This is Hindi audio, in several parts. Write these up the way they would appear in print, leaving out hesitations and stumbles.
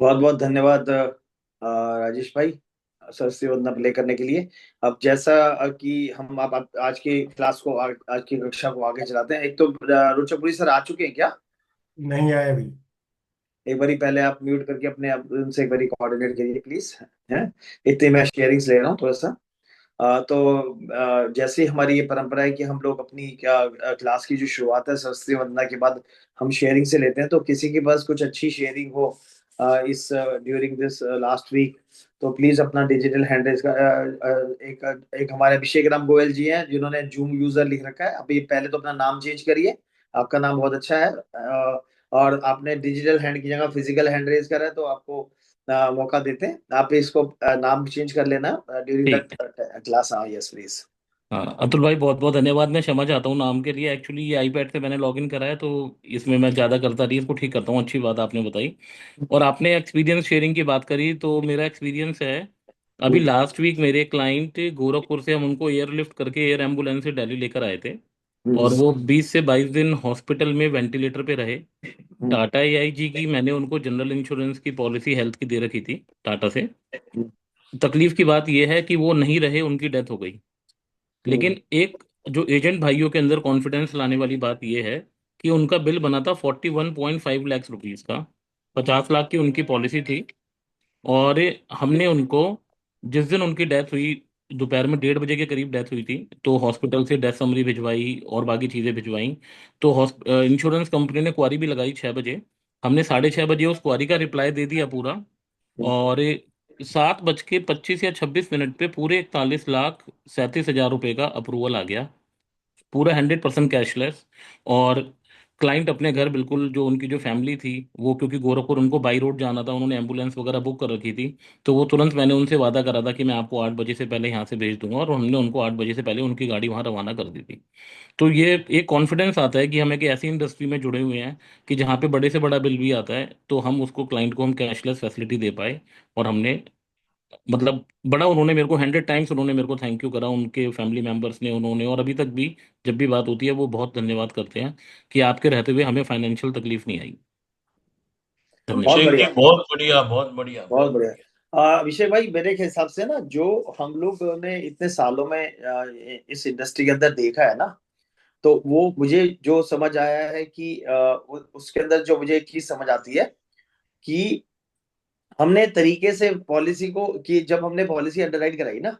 बहुत बहुत धन्यवाद राजेश भाई, सरस्वती वंदना प्ले करने के लिए। अब जैसा कि हम आप आज की क्लास को आज की कक्षा को आगे चलाते हैं। एक तो रोचकपुरी सर आ चुके हैं क्या? नहीं आए अभी। एक बारी पहले आप म्यूट करके अपने आप उनसे एक बारी कोऑर्डिनेट करिए प्लीज। है, इतने मैं शेयरिंग्स ले रहा हूँ थोड़ा सा। जैसे हमारी ये परंपरा है कि हम लोग अपनी क्या क्लास की जो शुरुआत है सरस्वती वंदना के बाद हम शेयरिंग से लेते हैं। तो किसी के पास कुछ अच्छी शेयरिंग हो इस ड्यूरिंग दिस लास्ट वीक, तो प्लीज अपना डिजिटल हैंड रेज का एक एक हमारे अभिषेक राम गोयल जी हैं जिन्होंने जूम यूजर लिख रखा है। अभी पहले तो अपना नाम चेंज करिए, आपका नाम बहुत अच्छा है। और आपने डिजिटल हैंड की जगह फिजिकल हैंड रेज करा है तो आपको मौका देते हैं। आप इसको नाम चेंज कर लेना ड्यूरिंग द ठीक। क्लास। हाँ, यस प्लीज। हाँ अतुल भाई, बहुत बहुत धन्यवाद। मैं क्षमा चाहता हूँ नाम के लिए। एक्चुअली ये आईपैड से मैंने लॉगिन करा है, तो इसमें मैं ज़्यादा करता नहीं, इसको ठीक करता हूँ। अच्छी बात आपने बताई। और आपने एक्सपीरियंस शेयरिंग की बात करी, तो मेरा एक्सपीरियंस है। अभी लास्ट वीक मेरे क्लाइंट गोरखपुर से, हम उनको एयरलिफ्ट करके एयर एम्बुलेंस से दिल्ली लेकर आए थे। और वो 20 से 22 दिन हॉस्पिटल में वेंटिलेटर पे रहे। टाटा एआईजी की मैंने उनको जनरल इंश्योरेंस की पॉलिसी हेल्थ की दे रखी थी, टाटा से। तकलीफ की बात यह है कि वो नहीं रहे, उनकी डेथ हो गई। लेकिन एक जो एजेंट भाइयों के अंदर कॉन्फिडेंस लाने वाली बात यह है कि उनका बिल बना था 41.5 लाख रुपीज का। 50 लाख की उनकी पॉलिसी थी। और हमने उनको, जिस दिन उनकी डेथ हुई, दोपहर में 1:30 बजे के करीब डेथ हुई थी, तो हॉस्पिटल से डेथ समरी भिजवाई और बाकी चीज़ें भिजवाई। तो इंश्योरेंस कंपनी ने क्वारी भी लगाई 6 बजे। हमने 6:30 बजे उस क्वारी का रिप्लाई दे दिया पूरा। और 7:25 या 26 मिनट पे पूरे 41,37,000 रुपये का अप्रूवल आ गया। पूरा 100% कैशलेस। और क्लाइंट अपने घर, बिल्कुल जो उनकी जो फैमिली थी, वो क्योंकि गोरखपुर उनको बाई रोड जाना था, उन्होंने एम्बुलेंस वगैरह बुक कर रखी थी। तो वो तुरंत, मैंने उनसे वादा करा था कि मैं आपको 8 बजे से पहले यहाँ से भेज दूंगा, और हमने उनको 8 बजे से पहले उनकी गाड़ी वहाँ रवाना कर दी थी। तो ये एक कॉन्फिडेंस आता है कि हम एक ऐसी इंडस्ट्री में जुड़े हुए हैं कि जहाँ पे बड़े से बड़ा बिल भी आता है तो हम उसको, क्लाइंट को हम कैशलेस फैसिलिटी दे पाए। और हमने, मतलब बड़ा, उन्होंने मेरे को 100 टाइम्स उन्होंने मेरे को थैंक यू करा, उनके फैमिली मेंबर्स ने, उन्होंने। और अभी तक भी जब भी बात होती है वो बहुत धन्यवाद करते हैं कि आपके रहते हुए हमें फाइनेंशियल तकलीफ नहीं आई। बहुत धन्यवाद। अभिषेक जी बढ़िया, बहुत बढ़िया, बहुत बढ़िया, बहुत बहुत बढ़िया। बढ़िया। अभिषेक भाई, मेरे के हिसाब से ना जो हम लोग ने इतने सालों में इस इंडस्ट्री के अंदर देखा है ना, तो वो मुझे जो समझ आया है कि उसके अंदर जो मुझे एक चीज समझ आती है कि हमने तरीके से पॉलिसी को, कि जब हमने पॉलिसी अंडरराइट कराई ना,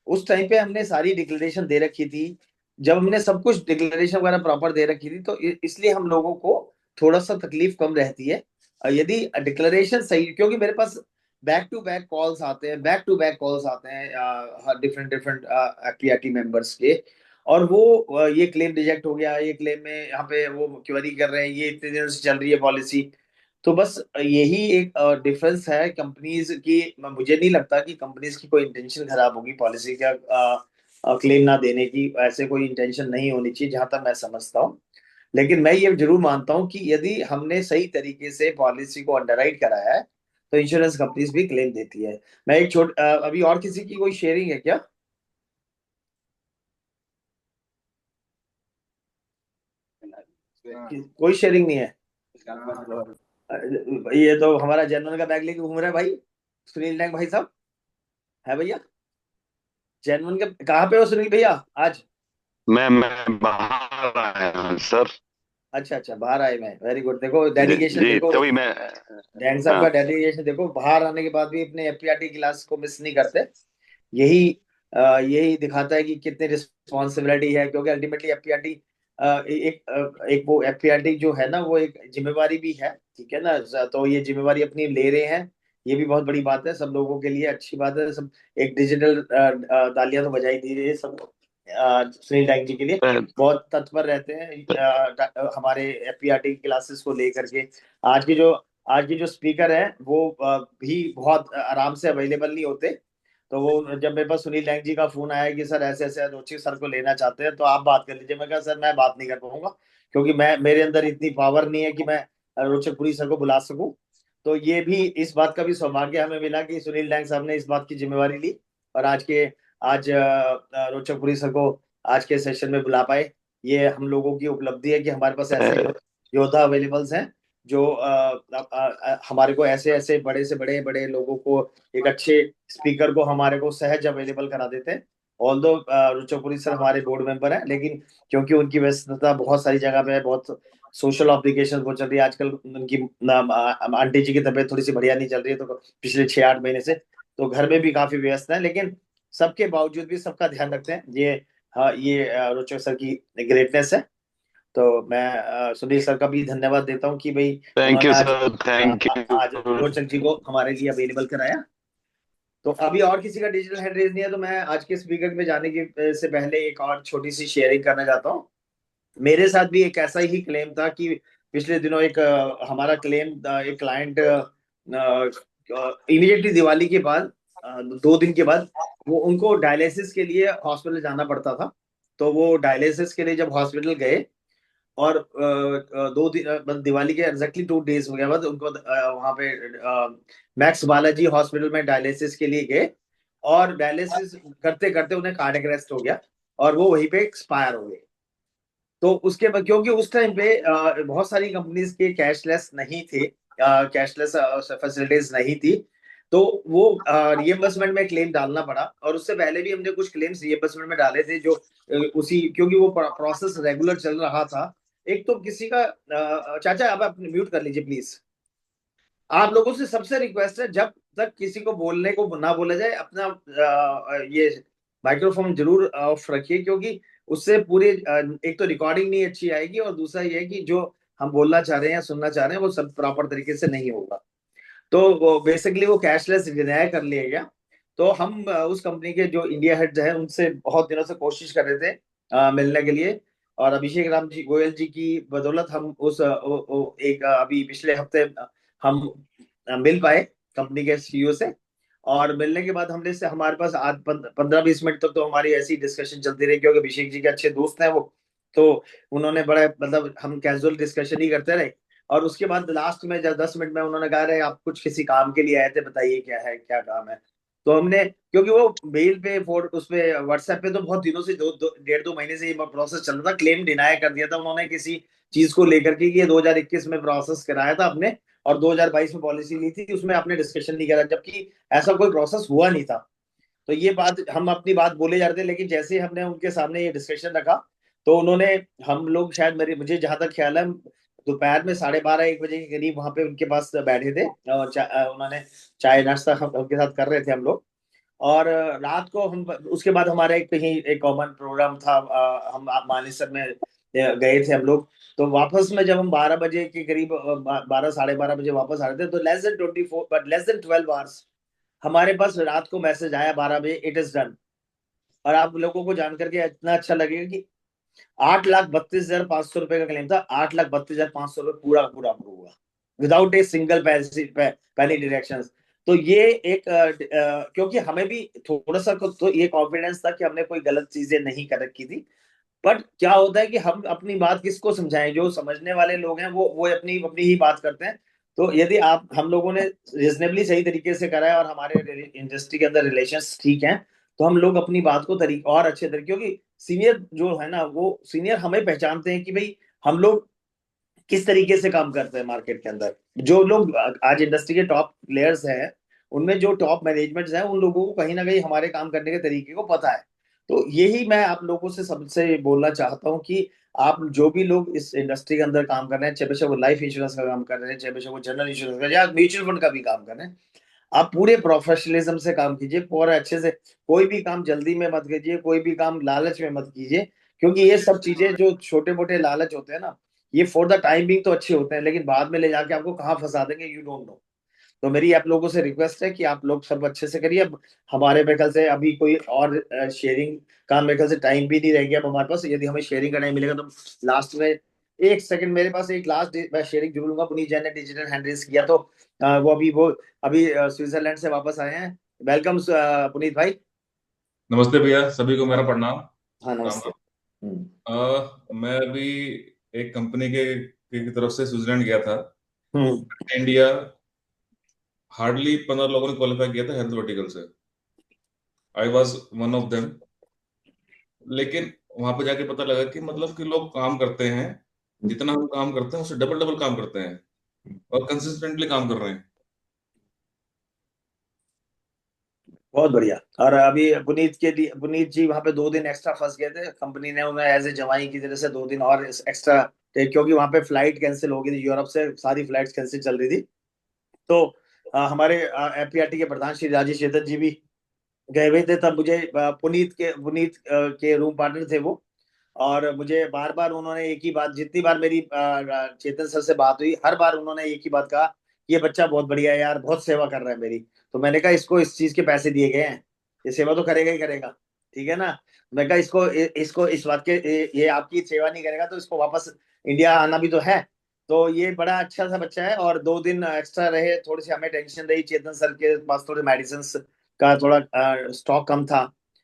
उस टाइम पे हमने सारी डिक्लेरेशन दे रखी थी। जब हमने सब कुछ डिक्लेरेशन वगैरह प्रॉपर दे रखी थी तो इसलिए हम लोगों को थोड़ा सा तकलीफ कम रहती है। यदि डिक्लेरेशन सही, क्योंकि मेरे पास बैक टू बैक कॉल्स आते हैं, बैक टू बैक कॉल्स आते हैं डिफरेंट डिफरेंट एफपीआरटी मेंबर्स के। और वो ये क्लेम रिजेक्ट हो गया, ये क्लेम में यहाँ पे वो क्वेरी कर रहे हैं, ये इतने दिनों से चल रही है पॉलिसी। तो बस यही एक डिफरेंस है कंपनीज की। मुझे नहीं लगता कि कंपनीज की कोई इंटेंशन खराब होगी पॉलिसी का क्लेम ना देने की। ऐसे कोई इंटेंशन नहीं होनी चाहिए जहां तक मैं समझता हूँ। लेकिन मैं ये जरूर मानता हूँ कि यदि हमने सही तरीके से पॉलिसी को अंडरराइट कराया है तो इंश्योरेंस कंपनीज भी क्लेम देती है। मैं एक अभी और किसी की कोई शेयरिंग है क्या? कोई शेयरिंग नहीं है। ये तो हमारा जनरल का बैग लेके घूम रहा है भाई, सुनील नायक भाई साहब। है भैया? जैनवन के कहाँ पे हो सुनील भैया आज? मैं बाहर आया हूँ सर। अच्छा अच्छा, बाहर आए। मैं वेरी गुड। देखो जी डेडिकेशन जी, देखो, तभी मैं। डैंग साहब हाँ। का डेडिकेशन देखो। बाहर आने के बाद भी अपने एफपीआरटी क्लास को मिस नहीं करते। यही यही दिखाता है कि कितनी रिस्पॉन्सिबिलिटी है, क्योंकि अल्टीमेटली एफपीआरटी एक वो एफपीआरटी जो है ना, वो एक जिम्मेवारी भी है, ठीक है ना। तो ये जिम्मेवारी अपनी ले रहे हैं, ये भी बहुत बड़ी बात है सब लोगों के लिए, अच्छी बात है सब। एक डिजिटल तालियां तो बजाई दे रही है सब सुनील नायक जी के लिए। बहुत तत्पर रहते हैं हमारे एफपीआरटी क्लासेस को लेकर के। आज की जो आज की जो स्पीकर है वो भी बहुत आराम से अवेलेबल नहीं होते। तो वो जब मेरे पास सुनील नायक जी का फोन आया कि सर ऐसे ऐसे रोची सर को लेना चाहते हैं तो आप बात कर लीजिए, मैं कहा सर मैं बात नहीं कर पाऊंगा, क्योंकि मैं, मेरे अंदर इतनी पावर नहीं है कि मैं रोचकपुरी सर को बुला सकूं। तो ये भी, इस बात का भी सौभाग्य हमें मिला कि सुनील नायक साहब ने इस बात की जिम्मेवारी ली और आज रोचकपुरी सर को आज के सेशन में बुला पाए। ये हम लोगों की उपलब्धि है कि हमारे पास ऐसे योद्धा अवेलेबल्स हैं जो हमारे को ऐसे ऐसे बड़े से बड़े बड़े लोगों को, एक अच्छे स्पीकर को हमारे को सहज अवेलेबल करा देते हैं। ऑल दो रुचोपुरी सर हमारे बोर्ड मेंबर हैं, लेकिन क्योंकि उनकी व्यस्तता बहुत सारी जगह पे है, बहुत सोशल ऑब्लिगेशन वो चल रही है आजकल, उनकी आंटी जी की तबीयत थोड़ी सी बढ़िया नहीं चल रही है, तो पिछले 6-8 महीने से तो घर में भी काफी व्यस्त है, लेकिन सबके बावजूद भी सबका ध्यान रखते हैं। ये हाँ, ये रुचो सर की ग्रेटनेस है। तो मैं सुनील सर का भी धन्यवाद देता हूँ कि भाई थैंक उन्होंने यू आज सर, थैंक आज यू। रोचक जी को हमारे लिए अवेलेबल कराया। तो अभी और किसी का डिजिटल हैंड रेज नहीं है, तो मैं आज के स्पीकर में जाने के से पहले एक और छोटी सी शेयरिंग करना चाहता हूँ। मेरे साथ भी एक ऐसा ही क्लेम था कि पिछले दिनों एक हमारा क्लेम, एक क्लाइंट इमीडिएटली दिवाली के बाद 2 दिन के बाद वो उनको डायलिसिस के लिए हॉस्पिटल जाना पड़ता था। तो वो डायलिसिस के लिए जब हॉस्पिटल गए, और 2 दिन दिवाली के एग्जैक्टली 2 डेज हो गया बाद उनको वहां पे मैक्स बालाजी हॉस्पिटल में डायलिसिस के लिए गए, और डायलिसिस करते करते उन्हें कार्डियक अरेस्ट हो गया और वो वहीं पे एक्सपायर हो गए। तो उसके बाद क्योंकि उस टाइम पे बहुत सारी कंपनीज के कैशलेस नहीं थे, कैशलेस फैसिलिटीज नहीं थी, तो वो रिएम्बर्समेंट में क्लेम डालना पड़ा। और उससे पहले भी हमने कुछ क्लेम्स रिएम्बर्समेंट में डाले थे, जो उसी क्योंकि वो प्रोसेस रेगुलर चल रहा था। एक तो किसी का चाचा आप अपने म्यूट कर लीजिए प्लीज। आप लोगों से सबसे रिक्वेस्ट है, जब तक किसी को बोलने को ना बोला जाए, अपना ये माइक्रोफोन जरूर ऑफ रखिए, क्योंकि उससे पूरी एक तो रिकॉर्डिंग नहीं अच्छी आएगी, और दूसरा ये है कि जो हम बोलना चाह रहे हैं या सुनना चाह रहे हैं वो सब प्रॉपर तरीके से नहीं होगा। तो वो बेसिकली वो कैशलेस डिनाय कर लिया गया। तो हम उस कंपनी के जो इंडिया हेड है उनसे बहुत दिनों से कोशिश कर रहे थे मिलने के लिए, और अभिषेक राम जी गोयल जी की बदौलत हम उस एक अभी पिछले हफ्ते हम मिल पाए कंपनी के सीईओ से। और मिलने के बाद हमने से हमारे पास आज 15-20 मिनट तक तो हमारी ऐसी डिस्कशन चलती रही, क्योंकि अभिषेक जी के अच्छे दोस्त हैं वो। तो उन्होंने बड़ा मतलब हम कैजुअल डिस्कशन ही करते रहे। और उसके बाद लास्ट में जब 10 मिनट में उन्होंने कहा रहे आप कुछ किसी काम के लिए आए थे, बताइए क्या है, क्या काम है। तो हमने, क्योंकि वो मेल पे उस पे व्हाट्सएप पे तो बहुत दिनों से 1.5-2 महीने से ये प्रोसेस चल रहा था, क्लेम डिनाई कर दिया था उन्होंने किसी चीज को लेकर के कि ये 2021 में प्रोसेस कराया था आपने, और 2022 में पॉलिसी ली थी, उसमें आपने डिस्कशन नहीं करा, जबकि ऐसा कोई प्रोसेस हुआ नहीं था। तो ये बात हम अपनी बात बोले जा रहे थे, लेकिन जैसे ही हमने उनके सामने ये डिस्कशन रखा, तो उन्होंने, हम लोग शायद मुझे जहां तक ख्याल है दोपहर में 12:30-1 बजे के करीब वहां पे उनके पास बैठे थे, और उन्होंने चाय नाश्ता उनके साथ कर रहे थे हम लोग। और रात को हम, उसके बाद हमारा एक कहीं एक कॉमन प्रोग्राम था, हम मानेसर में गए थे हम लोग। तो वापस में जब हम 12 बजे के करीब 12, 12:30 बजे वापस आ रहे थे, तो लेस देन 12 आवर्स हमारे पास रात को मैसेज आया 12 बजे, इट इज डन। और आप लोगों को जान करके इतना अच्छा लगेगा कि 8,32,500 रुपए का क्लेम था, 8,32,500 रुपए पूरा का पूरा अप्रूव हुआ, विदाउट ए सिंगल पैनी डिडक्शन। तो ये एक क्योंकि हमें भी थोड़ा सा तो ये कॉन्फिडेंस था कि हमने कोई गलत चीजें नहीं कर रखी थी। बट क्या होता है कि हम अपनी बात किसको समझाएं, जो समझने वाले लोग हैं वो अपनी अपनी ही बात करते हैं। तो यदि आप, हम लोगों ने रीजनेबली सही तरीके से करा है और हमारे इंडस्ट्री के अंदर रिलेशंस ठीक हैं, तो हम लोग अपनी बात को तरीके और अच्छे तरीके, क्योंकि सीनियर जो है ना, वो सीनियर हमें पहचानते हैं कि भाई हम लोग किस तरीके से काम करते हैं मार्केट के अंदर। जो लोग आज इंडस्ट्री के टॉप प्लेयर्स हैं, उनमें जो टॉप मैनेजमेंट्स हैं, उन लोगों को कहीं ना कहीं हमारे काम करने के तरीके को पता है। तो यही मैं आप लोगों से सबसे बोलना चाहता हूँ कि आप जो भी लोग इस इंडस्ट्री के अंदर काम कर रहे हैं, चाहे बेशक वो लाइफ इंश्योरेंस का काम कर रहे हैं, चाहे बेशक वो जनरल इंश्योरेंस का या म्यूचुअल फंड का भी काम कर रहे हैं, आप पूरे प्रोफेशनलिज्म से काम कीजिए, पूरे अच्छे से। कोई भी काम जल्दी में मत कीजिए, कोई भी काम लालच में मत कीजिए, क्योंकि ये सब चीजें जो छोटे मोटे लालच होते हैं ना, ये फॉर द टाइम बिंग तो अच्छे होते हैं, लेकिन बाद में ले जाके आपको कहाँ फंसा देंगे, यू डोंट नो। तो मेरी आप लोगों से रिक्वेस्ट है कि आप लोग सब अच्छे से करिए। अब हमारे मेरे ख्याल से अभी कोई और शेयरिंग का मेरे ख्याल से टाइम भी नहीं रह गया अब हमारे पास। यदि हमें शेयरिंग का टाइम मिलेगा तो लास्ट में 1 सेकंड मेरे पास, एक लास्ट मैं शेयरिंग जरूर लूंगा। पुनीत जैन ने डिजिटल हैंड रेस किया, तो वो अभी स्विट्जरलैंड से वापस आए हैं। वेलकम पुनीत भाई। नमस्ते भैया, सभी को मेरा प्रणाम। हाँ राम नमस्ते। राम। मैं अभी एक कंपनी की तरफ से स्विट्जरलैंड गया था। हम्म। इंडिया हार्डली 15 लोगों ने क्वालिफाई किया था हेल्थ वर्टिकल से। I was one of them. लेकिन वहां पे जाके पता लगा कि मतलब कि लोग काम करते हैं, जितना हम काम करते हैं उससे डबल डबल काम करते हैं। और कंसिस्टेंटली काम कर रहे हैं। बहुत बढ़िया। और अभी पुनीत के लिए, पुनीत जी वहां पे 2 दिन एक्स्ट्रा फंस गए थे, कंपनी ने उन्हें एज ए जवाई की तरह से 2 दिन और एक्स्ट्रा, क्योंकि वहां पे फ्लाइट कैंसिल हो गई थी, यूरोप से सारी फ्लाइट्स कैंसिल चल रही थी। तो हमारे एफपीआरटी के प्रधान श्री राजेश चेतन जी भी गए हुए थे। तब मुझे पुनीत के रूम पार्टनर थे वो, और मुझे बार बार उन्होंने एक ही बात, जितनी बार मेरी चेतन सर से बात हुई, हर बार उन्होंने एक ही बात कहा, ये बच्चा बहुत बढ़िया है यार, बहुत सेवा कर रहा है मेरी। तो मैंने कहा इसको इस चीज के पैसे दिए गए हैं, ये सेवा तो करेगा ही करेगा, ठीक है ना। मैं कहा इसको इस बात के, ये आपकी सेवा नहीं करेगा तो इसको वापस इंडिया आना भी तो है। तो ये बड़ा अच्छा सा बच्चा है। और 2 दिन एक्स्ट्रा रहे, थोड़ी सी हमें टेंशन रही, चेतन सर के पास थोड़े मेडिसिन का थोड़ा स्टॉक कम था,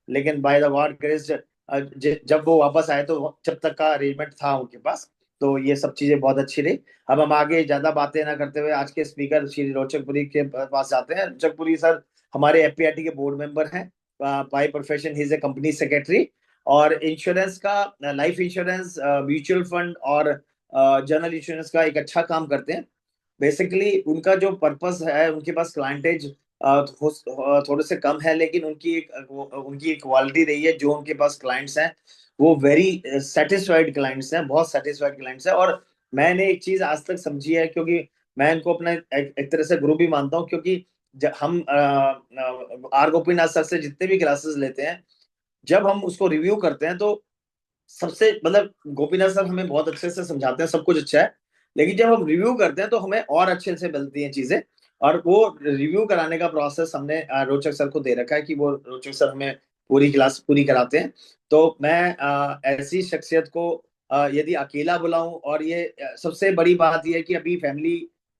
लेकिन बाय द गॉड ग्रेस जब वो वापस आए तो जब तक का अरेंजमेंट था उनके पास, तो ये सब चीजें बहुत अच्छी रही। अब हम आगे ज्यादा बातें ना करते हुए आज के स्पीकर श्री रोचकपुरी के पास जाते हैं। रोचकपुरी सर हमारे एफपीआईटी के बोर्ड मेंबर हैं, by profession he is a company secretary. और इंश्योरेंस का, लाइफ इंश्योरेंस, म्यूचुअल फंड और जनरल इंश्योरेंस का एक अच्छा काम करते हैं। बेसिकली उनका जो पर्पस है, उनके पास क्लाइंटेज थोड़े से कम है, लेकिन उनकी एक क्वालिटी रही है, जो उनके पास क्लाइंट्स हैं वो वेरी सेटिस्फाइड क्लाइंट्स हैं, बहुत सेटिस्फाइड क्लाइंट्स हैं। और मैंने एक चीज आज तक समझी है, क्योंकि मैं इनको अपना एक तरह से गुरु भी मानता हूँ, क्योंकि हम आर गोपीनाथ सर से जितने भी क्लासेस लेते हैं, जब हम उसको रिव्यू करते हैं तो सबसे मतलब गोपीनाथ सर हमें बहुत अच्छे से समझाते हैं, सब कुछ अच्छा है, लेकिन जब हम रिव्यू करते हैं तो हमें और अच्छे से मिलती हैं चीजें। और वो रिव्यू कराने का प्रोसेस हमने रोचक सर को दे रखा है, कि वो रोचक सर हमें पूरी क्लास पूरी कराते हैं। तो मैं ऐसी शख्सियत को यदि अकेला बुलाऊं, और ये सबसे बड़ी बात यह है कि अभी फैमिली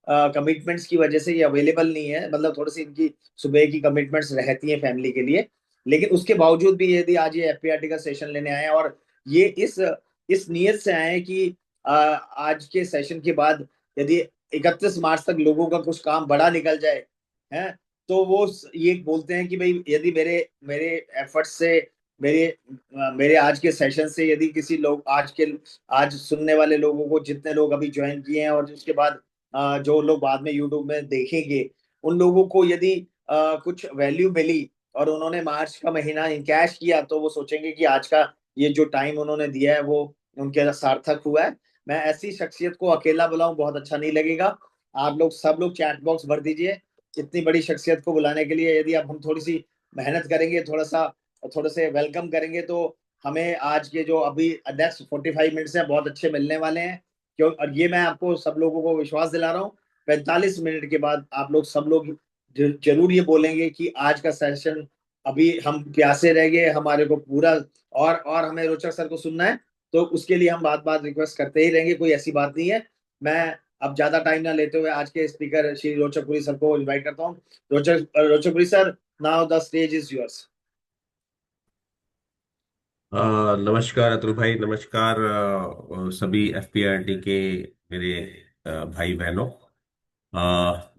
कमिटमेंट्स की वजह से ये अवेलेबल नहीं है, मतलब थोड़ी सी इनकी सुबह की कमिटमेंट्स रहती हैं फैमिली के लिए। लेकिन उसके बावजूद भी यदि आज ये एफपीआरटी का सेशन लेने आए हैं, और ये इस नियत से आए हैं कि आज के सेशन के बाद यदि 31 मार्च तक लोगों का कुछ काम बड़ा निकल जाए, है, तो वो ये बोलते हैं कि भाई यदि मेरे मेरे एफर्ट से, मेरे मेरे आज के सेशन से यदि किसी लोग आज सुनने वाले लोगों को, जितने लोग अभी ज्वाइन किए हैं और उसके बाद जो लोग बाद में यूट्यूब में देखेंगे, उन लोगों को यदि कुछ वैल्यू मिली और उन्होंने मार्च का महीना इनकैश किया, तो वो सोचेंगे कि आज का ये जो टाइम उन्होंने दिया है वो उनके सार्थक हुआ है। मैं ऐसी शख्सियत को अकेला बुलाऊं बहुत अच्छा नहीं लगेगा। आप लोग सब लोग चैट बॉक्स भर दीजिए। इतनी बड़ी शख्सियत को बुलाने के लिए यदि अब हम थोड़ी सी मेहनत करेंगे, थोड़ा से वेलकम करेंगे, तो हमें आज के जो अभी नेक्स्ट 45 मिनट्स हैं बहुत अच्छे मिलने वाले हैं। क्यों, और ये मैं आपको सब लोगों को विश्वास दिला रहा हूँ, 45 मिनट के बाद आप लोग सब लोग जरूर ये बोलेंगे कि आज का सेशन, अभी हम प्यासे रह गए, हमारे को पूरा और हमें रोचक सर को सुनना है। तो उसके लिए हम बात बात रिक्वेस्ट करते ही रहेंगे, कोई ऐसी बात नहीं है। मैं अब ज्यादा टाइम ना लेते हुए आज के स्पीकर श्री रोचकपुरी सर को इनवाइट करता हूँ। Rochakpuri sir, now the stage is yours. नमस्कार अतुल भाई, नमस्कार सभी एफपीआरटी के मेरे भाई बहनों। अ,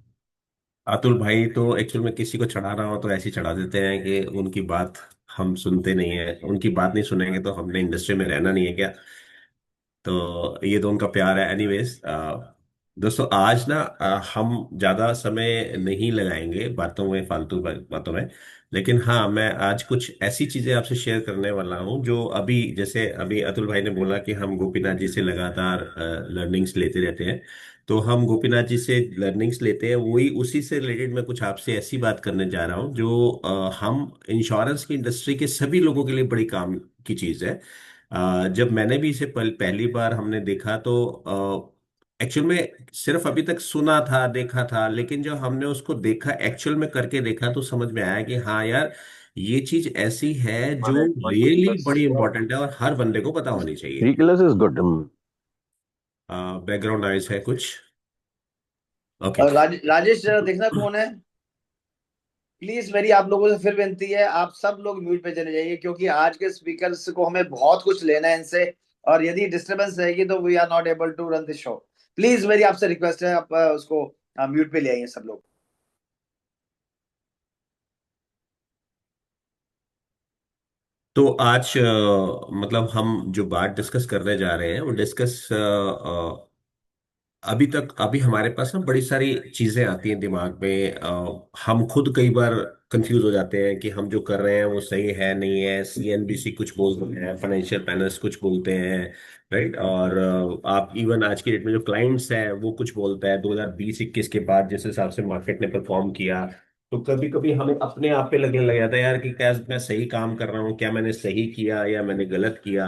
अतुल भाई तो एक्चुअल में किसी को चढ़ा रहा हो तो ऐसे ही चढ़ा देते हैं कि उनकी बात हम सुनते नहीं है, उनकी बात नहीं सुनेंगे तो हमने इंडस्ट्री में रहना नहीं है क्या। तो ये तो उनका प्यार है। एनीवेज दोस्तों, आज ना हम ज़्यादा समय नहीं लगाएंगे बातों में, फालतू बातों में। लेकिन हाँ, मैं आज कुछ ऐसी चीज़ें आपसे शेयर करने वाला हूँ जो अभी, जैसे अभी अतुल भाई ने बोला कि हम गोपीनाथ जी से लगातार लर्निंग्स लेते रहते हैं। तो हम गोपीनाथ जी से लर्निंग्स लेते हैं, वही उसी से रिलेटेड मैं कुछ आपसे ऐसी बात करने जा रहा हूँ जो हम इंश्योरेंस की इंडस्ट्री के सभी लोगों के लिए बड़ी काम की चीज़ है। जब मैंने भी इसे पहली बार हमने देखा तो एक्चुअल में सिर्फ अभी तक सुना था, देखा था, लेकिन जब हमने उसको देखा, एक्चुअल में करके देखा, तो समझ में आया कि हाँ यार, ये चीज ऐसी है जो रियली बड़ी इंपॉर्टेंट है और हर बंदे को पता होनी चाहिए। 3 kilos is good. Background noise है कुछ। ओके। और राजेश जरा देखना कौन है, प्लीज। मेरी आप लोगों से फिर विनती है, आप सब लोग म्यूट पे चले जाइए, क्योंकि आज के स्पीकर्स को हमें बहुत कुछ लेना है इनसे, और यदि डिस्टरबेंस रहेगी तो we are not able to run this show. Please मेरी आपसे रिक्वेस्ट है, आप उसको म्यूट पे ले आइए सब लोग। तो आज मतलब हम जो बात डिस्कस करने जा रहे हैं वो डिस्कस अभी हमारे पास ना बड़ी सारी चीजें आती हैं दिमाग में। हम खुद कई बार कंफ्यूज हो जाते हैं कि हम जो कर रहे हैं वो सही है नहीं है। सीएनबीसी कुछ बोलते हैं, फाइनेंशियल प्लानर्स कुछ बोलते हैं, राइट। और आप इवन आज की डेट में जो क्लाइंट्स हैं वो कुछ बोलता है 2020-21 के बाद जिस हिसाब से मार्केट ने परफॉर्म किया। तो कभी कभी हमें अपने आप पे लगने लग जाता है यार कि क्या मैं सही काम कर रहा हूँ, क्या मैंने सही किया या मैंने गलत किया।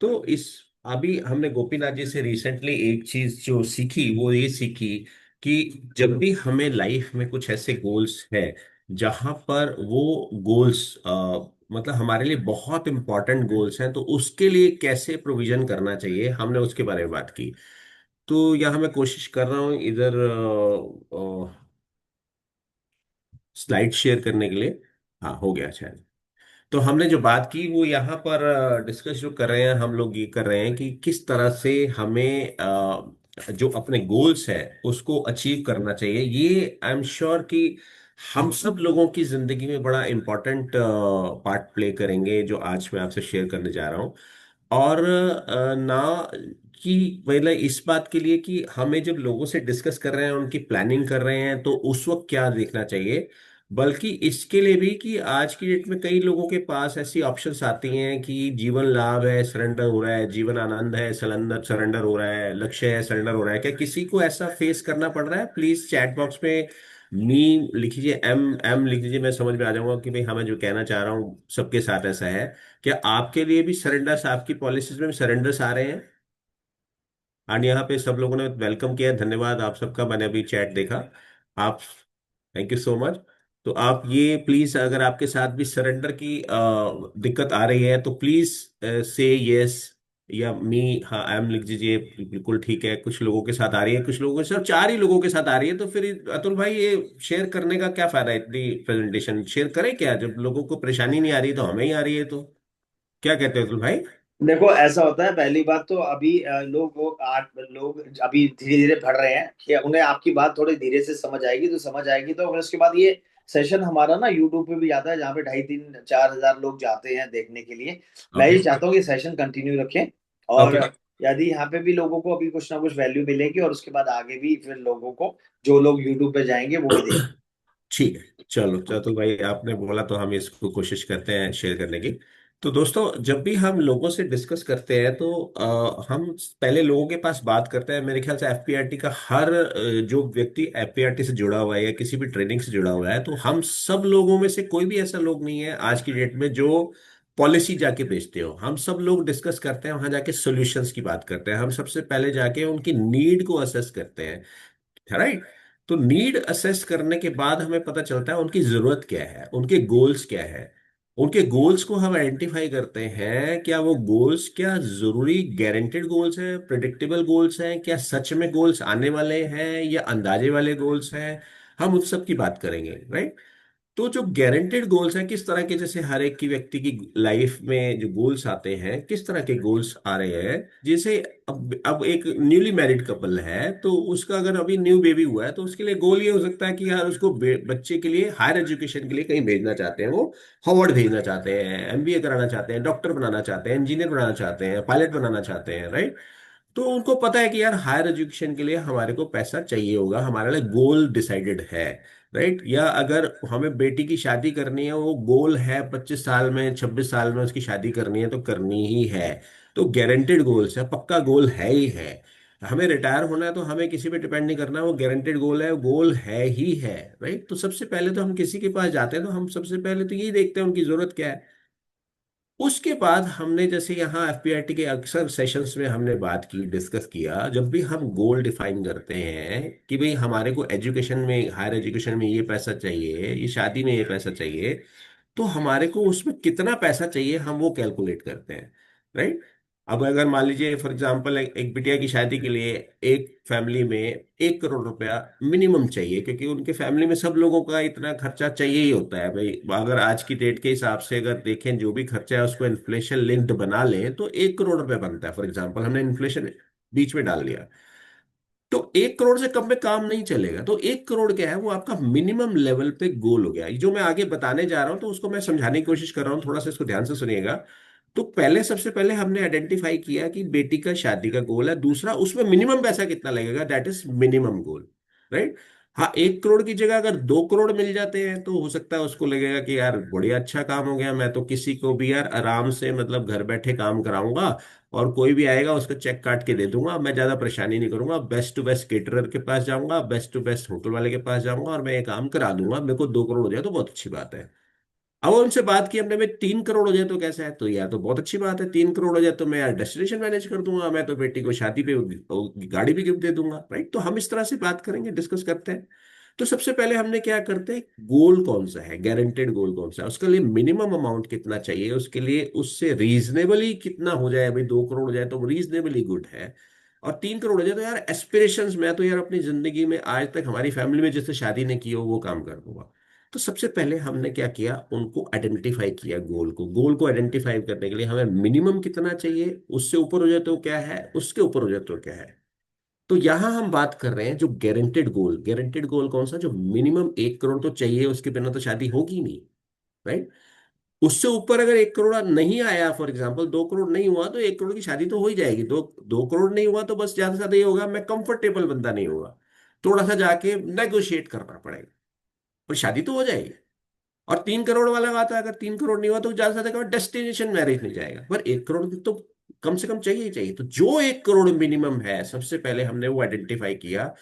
तो इस अभी हमने गोपीनाथ जी से रिसेंटली एक चीज जो सीखी वो ये सीखी कि जब भी हमें लाइफ में कुछ ऐसे गोल्स है जहां पर वो गोल्स मतलब हमारे लिए बहुत इंपॉर्टेंट गोल्स हैं, तो उसके लिए कैसे प्रोविजन करना चाहिए, हमने उसके बारे में बात की। तो यहाँ मैं कोशिश कर रहा हूँ इधर स्लाइड शेयर करने के लिए। हाँ, हो गया शायद। तो हमने जो बात की वो यहाँ पर डिस्कस जो कर रहे हैं हम लोग, ये कर रहे हैं कि किस तरह से हमें जो अपने गोल्स है उसको अचीव करना चाहिए। ये आई एम श्योर कि हम सब लोगों की जिंदगी में बड़ा इम्पोर्टेंट पार्ट प्ले करेंगे जो आज मैं आपसे शेयर करने जा रहा हूँ। और ना कि मतलब इस बात के लिए कि हमें जब लोगों से डिस्कस कर रहे हैं, उनकी प्लानिंग कर रहे हैं, तो उस वक्त क्या देखना चाहिए, बल्कि इसके लिए भी कि आज की डेट में कई लोगों के पास ऐसी ऑप्शंस आती हैं कि जीवन लाभ है, सरेंडर हो रहा है, जीवन आनंद है, सरेंडर सरेंडर हो रहा है, लक्ष्य है, सरेंडर हो रहा है। क्या किसी को ऐसा फेस करना पड़ रहा है? प्लीज चैट बॉक्स में मी लिख लीजिए, एम एम लिख लीजिए, मैं समझ में आ जाऊंगा कि भाई हमें जो कहना चाह रहा हूँ सबके साथ ऐसा है। क्या आपके लिए भी सरेंडर्स, आपकी पॉलिसीज में भी सरेंडर्स आ रहे हैं? एंड यहाँ पे सब लोगों ने वेलकम किया, धन्यवाद आप सबका, मैंने अभी चैट देखा। आप, थैंक यू सो मच। तो आप ये प्लीज, अगर आपके साथ भी सरेंडर की दिक्कत आ रही है तो प्लीज से यस या मी, हाँ एम लिख दीजिए, बिल्कुल ठीक है। कुछ लोगों के साथ आ रही है, कुछ लोगों के साथ, 4 ही लोगों के साथ आ रही है, तो फिर अतुल भाई ये शेयर करने का क्या फायदा है? इतनी प्रेजेंटेशन शेयर करें क्या? जब लोगों को परेशानी नहीं आ रही तो हमें ही आ रही है, तो क्या कहते हैं अतुल भाई? देखो ऐसा होता है, पहली बात तो अभी लोग अभी धीरे धीरे बढ़ रहे हैं कि उन्हें आपकी बात थोड़ी धीरे से समझ आएगी, तो समझ आएगी तो फिर उसके बाद ये सेशन हमारा ना यूट्यूब पे भी जाता है, जहाँ पे 2,500-3,000-4,000 लोग जाते हैं देखने के लिए। मैं ओके। ये चाहता हूँ कि सेशन कंटिन्यू रखें, और ओके। यदि यहाँ पे भी लोगों को अभी कुछ ना कुछ वैल्यू मिलेगी, और उसके बाद आगे भी फिर लोगों को, जो लोग यूट्यूब पे जाएंगे वो भी देखेंगे। ठीक है, चलो चतुल भाई आपने बोला तो हम इसको कोशिश करते हैं शेयर करने की। तो दोस्तों, जब भी हम लोगों से डिस्कस करते हैं तो हम पहले लोगों के पास बात करते हैं। मेरे ख्याल से एफपीआरटी का हर जो व्यक्ति एफपीआरटी से जुड़ा हुआ है या किसी भी ट्रेनिंग से जुड़ा हुआ है, तो हम सब लोगों में से कोई भी ऐसा लोग नहीं है आज की डेट में जो पॉलिसी जाके बेचते हो। हम सब लोग डिस्कस करते हैं, वहां जाके सॉल्यूशंस की बात करते हैं। हम सबसे पहले जाके उनकी नीड को असेस करते हैं, राइट। तो नीड असेस करने के बाद हमें पता चलता है उनकी जरूरत क्या है, उनके गोल्स क्या है। उनके गोल्स को हम आइडेंटिफाई करते हैं, क्या वो गोल्स क्या जरूरी गारंटेड गोल्स हैं, प्रिडिक्टेबल गोल्स हैं, क्या सच में गोल्स आने वाले हैं या अंदाजे वाले गोल्स हैं। हम उस सब की बात करेंगे, राइट। तो जो गारंटेड गोल्स हैं, किस तरह के, जैसे हर एक की व्यक्ति की लाइफ में जो गोल्स आते हैं, किस तरह के गोल्स आ रहे हैं। जैसे अब एक न्यूली मैरिड कपल है तो उसका अगर अभी न्यू बेबी हुआ है तो उसके लिए गोल ये हो सकता है कि यार उसको बच्चे के लिए हायर एजुकेशन के लिए कहीं भेजना चाहते हैं। वो हार्वर्ड भेजना चाहते हैं, एमबीए कराना चाहते हैं, डॉक्टर बनाना चाहते हैं, इंजीनियर बनाना चाहते हैं, पायलट बनाना चाहते हैं, राइट। तो उनको पता है कि यार हायर एजुकेशन के लिए हमारे को पैसा चाहिए होगा, हमारे लिए गोल डिसाइडेड है, राइट। या अगर हमें बेटी की शादी करनी है, वो गोल है 25 साल में, 26 साल में उसकी शादी करनी है तो करनी ही है। तो गारंटेड गोल्स है, पक्का गोल है ही है। हमें रिटायर होना है तो हमें किसी पे डिपेंड नहीं करना, वो गारंटेड गोल है, गोल है ही है, राइट। तो सबसे पहले तो हम किसी के पास जाते हैं तो हम सबसे पहले तो यही देखते हैं उनकी जरूरत क्या है। उसके बाद हमने जैसे यहाँ एफपीआईटी के अक्सर सेशंस में हमने बात की, डिस्कस किया, जब भी हम गोल डिफाइन करते हैं कि भाई हमारे को एजुकेशन में, हायर एजुकेशन में ये पैसा चाहिए, ये शादी में ये पैसा चाहिए, तो हमारे को उसमें कितना पैसा चाहिए हम वो कैलकुलेट करते हैं, राइट। अब अगर मान लीजिए फॉर एग्जांपल एक बिटिया की शादी के लिए एक फैमिली में 1 करोड़ रुपया मिनिमम चाहिए, क्योंकि उनके फैमिली में सब लोगों का इतना खर्चा चाहिए ही होता है भाई। अगर आज की डेट के हिसाब से अगर देखें जो भी खर्चा है उसको इन्फ्लेशन लिंक्ड बना लें तो 1 करोड़ रुपया बनता है। फॉर एग्जाम्पल हमने इन्फ्लेशन बीच में डाल दिया तो 1 करोड़ से कम में काम नहीं चलेगा। तो 1 करोड़ क्या है, वो आपका मिनिमम लेवल पे गोल हो गया। जो मैं आगे बताने जा रहा हूं तो उसको मैं समझाने की कोशिश कर रहा हूँ, थोड़ा सा इसको ध्यान से सुनिएगा। तो पहले, सबसे पहले हमने आइडेंटिफाई किया कि बेटी का शादी का गोल है। दूसरा, उसमें मिनिमम पैसा कितना लगेगा, that is minimum goal, right. हाँ, 1 करोड़ की जगह अगर 2 करोड़ मिल जाते हैं तो हो सकता है उसको लगेगा कि यार बढ़िया, अच्छा काम हो गया, मैं तो किसी को भी यार आराम से मतलब घर बैठे काम कराऊंगा, और कोई भी आएगा उसका चेक काट के दे दूंगा, मैं ज्यादा परेशानी नहीं करूंगा, बेस्ट टू बेस्ट केटरर के पास जाऊंगा, बेस्ट टू बेस्ट होटल वाले के पास जाऊंगा, और मैं ये काम करा दूंगा, मेरे को 2 करोड़ हो जाए तो बहुत अच्छी बात है। अब उनसे बात की हमने, भाई 3 करोड़ हो जाए तो कैसा है, तो यार तो बहुत अच्छी बात है, 3 करोड़ हो जाए तो मैं यार डेस्टिनेशन मैनेज कर दूंगा, मैं तो बेटी को शादी पे गाड़ी भी गिफ्ट दे दूंगा, राइट। तो हम इस तरह से बात करेंगे, डिस्कस करते हैं। तो सबसे पहले हमने क्या करते हैं, गोल कौन सा है, गारंटेड गोल कौन सा है, उसके लिए मिनिमम अमाउंट कितना चाहिए, उसके लिए उससे रीजनेबली कितना हो जाए, भाई 2 करोड़ हो जाए तो रीजनेबली गुड है, और 3 करोड़ हो जाए तो यार एस्पिरेशंस, मैं तो यार अपनी जिंदगी में आज तक हमारी फैमिली में जिससे शादी ने की हो वो काम कर दूंगा। तो सबसे पहले हमने क्या किया, उनको आइडेंटिफाई किया, गोल को आइडेंटिफाई करने के लिए हमें मिनिमम कितना चाहिए, उससे ऊपर हो जाए तो क्या है, उसके ऊपर हो जाए तो क्या है। तो यहां हम बात कर रहे हैं जो गारंटेड गोल कौन सा, जो मिनिमम 1 करोड़ तो चाहिए, उसके बिना तो शादी होगी नहीं, राइट। उससे ऊपर अगर 1 करोड़ नहीं आया, फॉर एग्जाम्पल 2 करोड़ नहीं हुआ, तो 1 करोड़ की शादी तो हो ही जाएगी। 2 करोड़ नहीं हुआ तो बस ज्यादा से ज्यादा ये होगा, मैं कंफर्टेबल बंदा नहीं होगा, थोड़ा सा जाके नेगोशिएट करना पड़ेगा, और शादी तो हो जाएगी। और 3 करोड़ वाला बात है, अगर 3 करोड़ नहीं हुआ तो ज्यादा से ज्यादा डेस्टिनेशन मैरिज नहीं जाएगा, पर 1 करोड़ तो कम से कम चाहिए ही चाहिए। तो जो 1 करोड़ मिनिमम है, सबसे पहले हमने वो आइडेंटिफाई किया।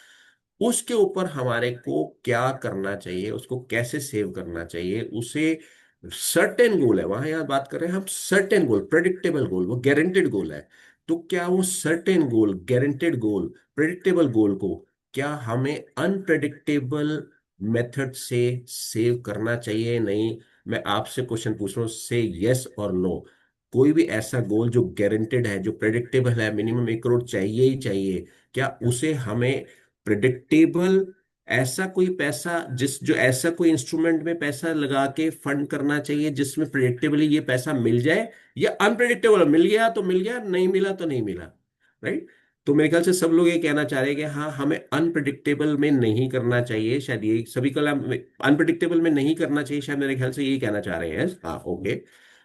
उसके ऊपर हमारे को क्या करना चाहिए, उसको कैसे सेव करना चाहिए, उसे सर्टेन गोल है, वहां यहाँ बात कर रहे हैं हम सर्टेन गोल, प्रेडिक्टेबल गोल, वो गारंटेड गोल है। तो क्या वो सर्टेन गोल, गारंटेड गोल, प्रेडिक्टेबल गोल को क्या हमें अनप्रेडिक्टेबल मेथड से सेव करना चाहिए, नहीं? मैं आपसे क्वेश्चन पूछ रहा हूँ, से यस और नो। कोई भी ऐसा गोल जो गारंटेड है, जो प्रेडिक्टेबल है, मिनिमम 1 करोड़ चाहिए ही चाहिए, क्या उसे हमें प्रिडिक्टेबल, ऐसा कोई पैसा, जिस जो ऐसा कोई इंस्ट्रूमेंट में पैसा लगा के फंड करना चाहिए जिसमें प्रिडिक्टेबली ये पैसा मिल जाए, या अनप्रिडिक्टेबल, मिल गया तो मिल गया, नहीं मिला तो नहीं मिला, राइट। तो मेरे ख्याल से सब लोग ये कहना चाह रहे हैं कि हाँ, हमें अनप्रिडिक्टेबल में नहीं करना चाहिए, शायद ये सभी कल अनप्रिडिक्टेबल में नहीं करना चाहिए, शायद मेरे ख्याल से यही कहना चाह रहे हैं, हाँ ओके।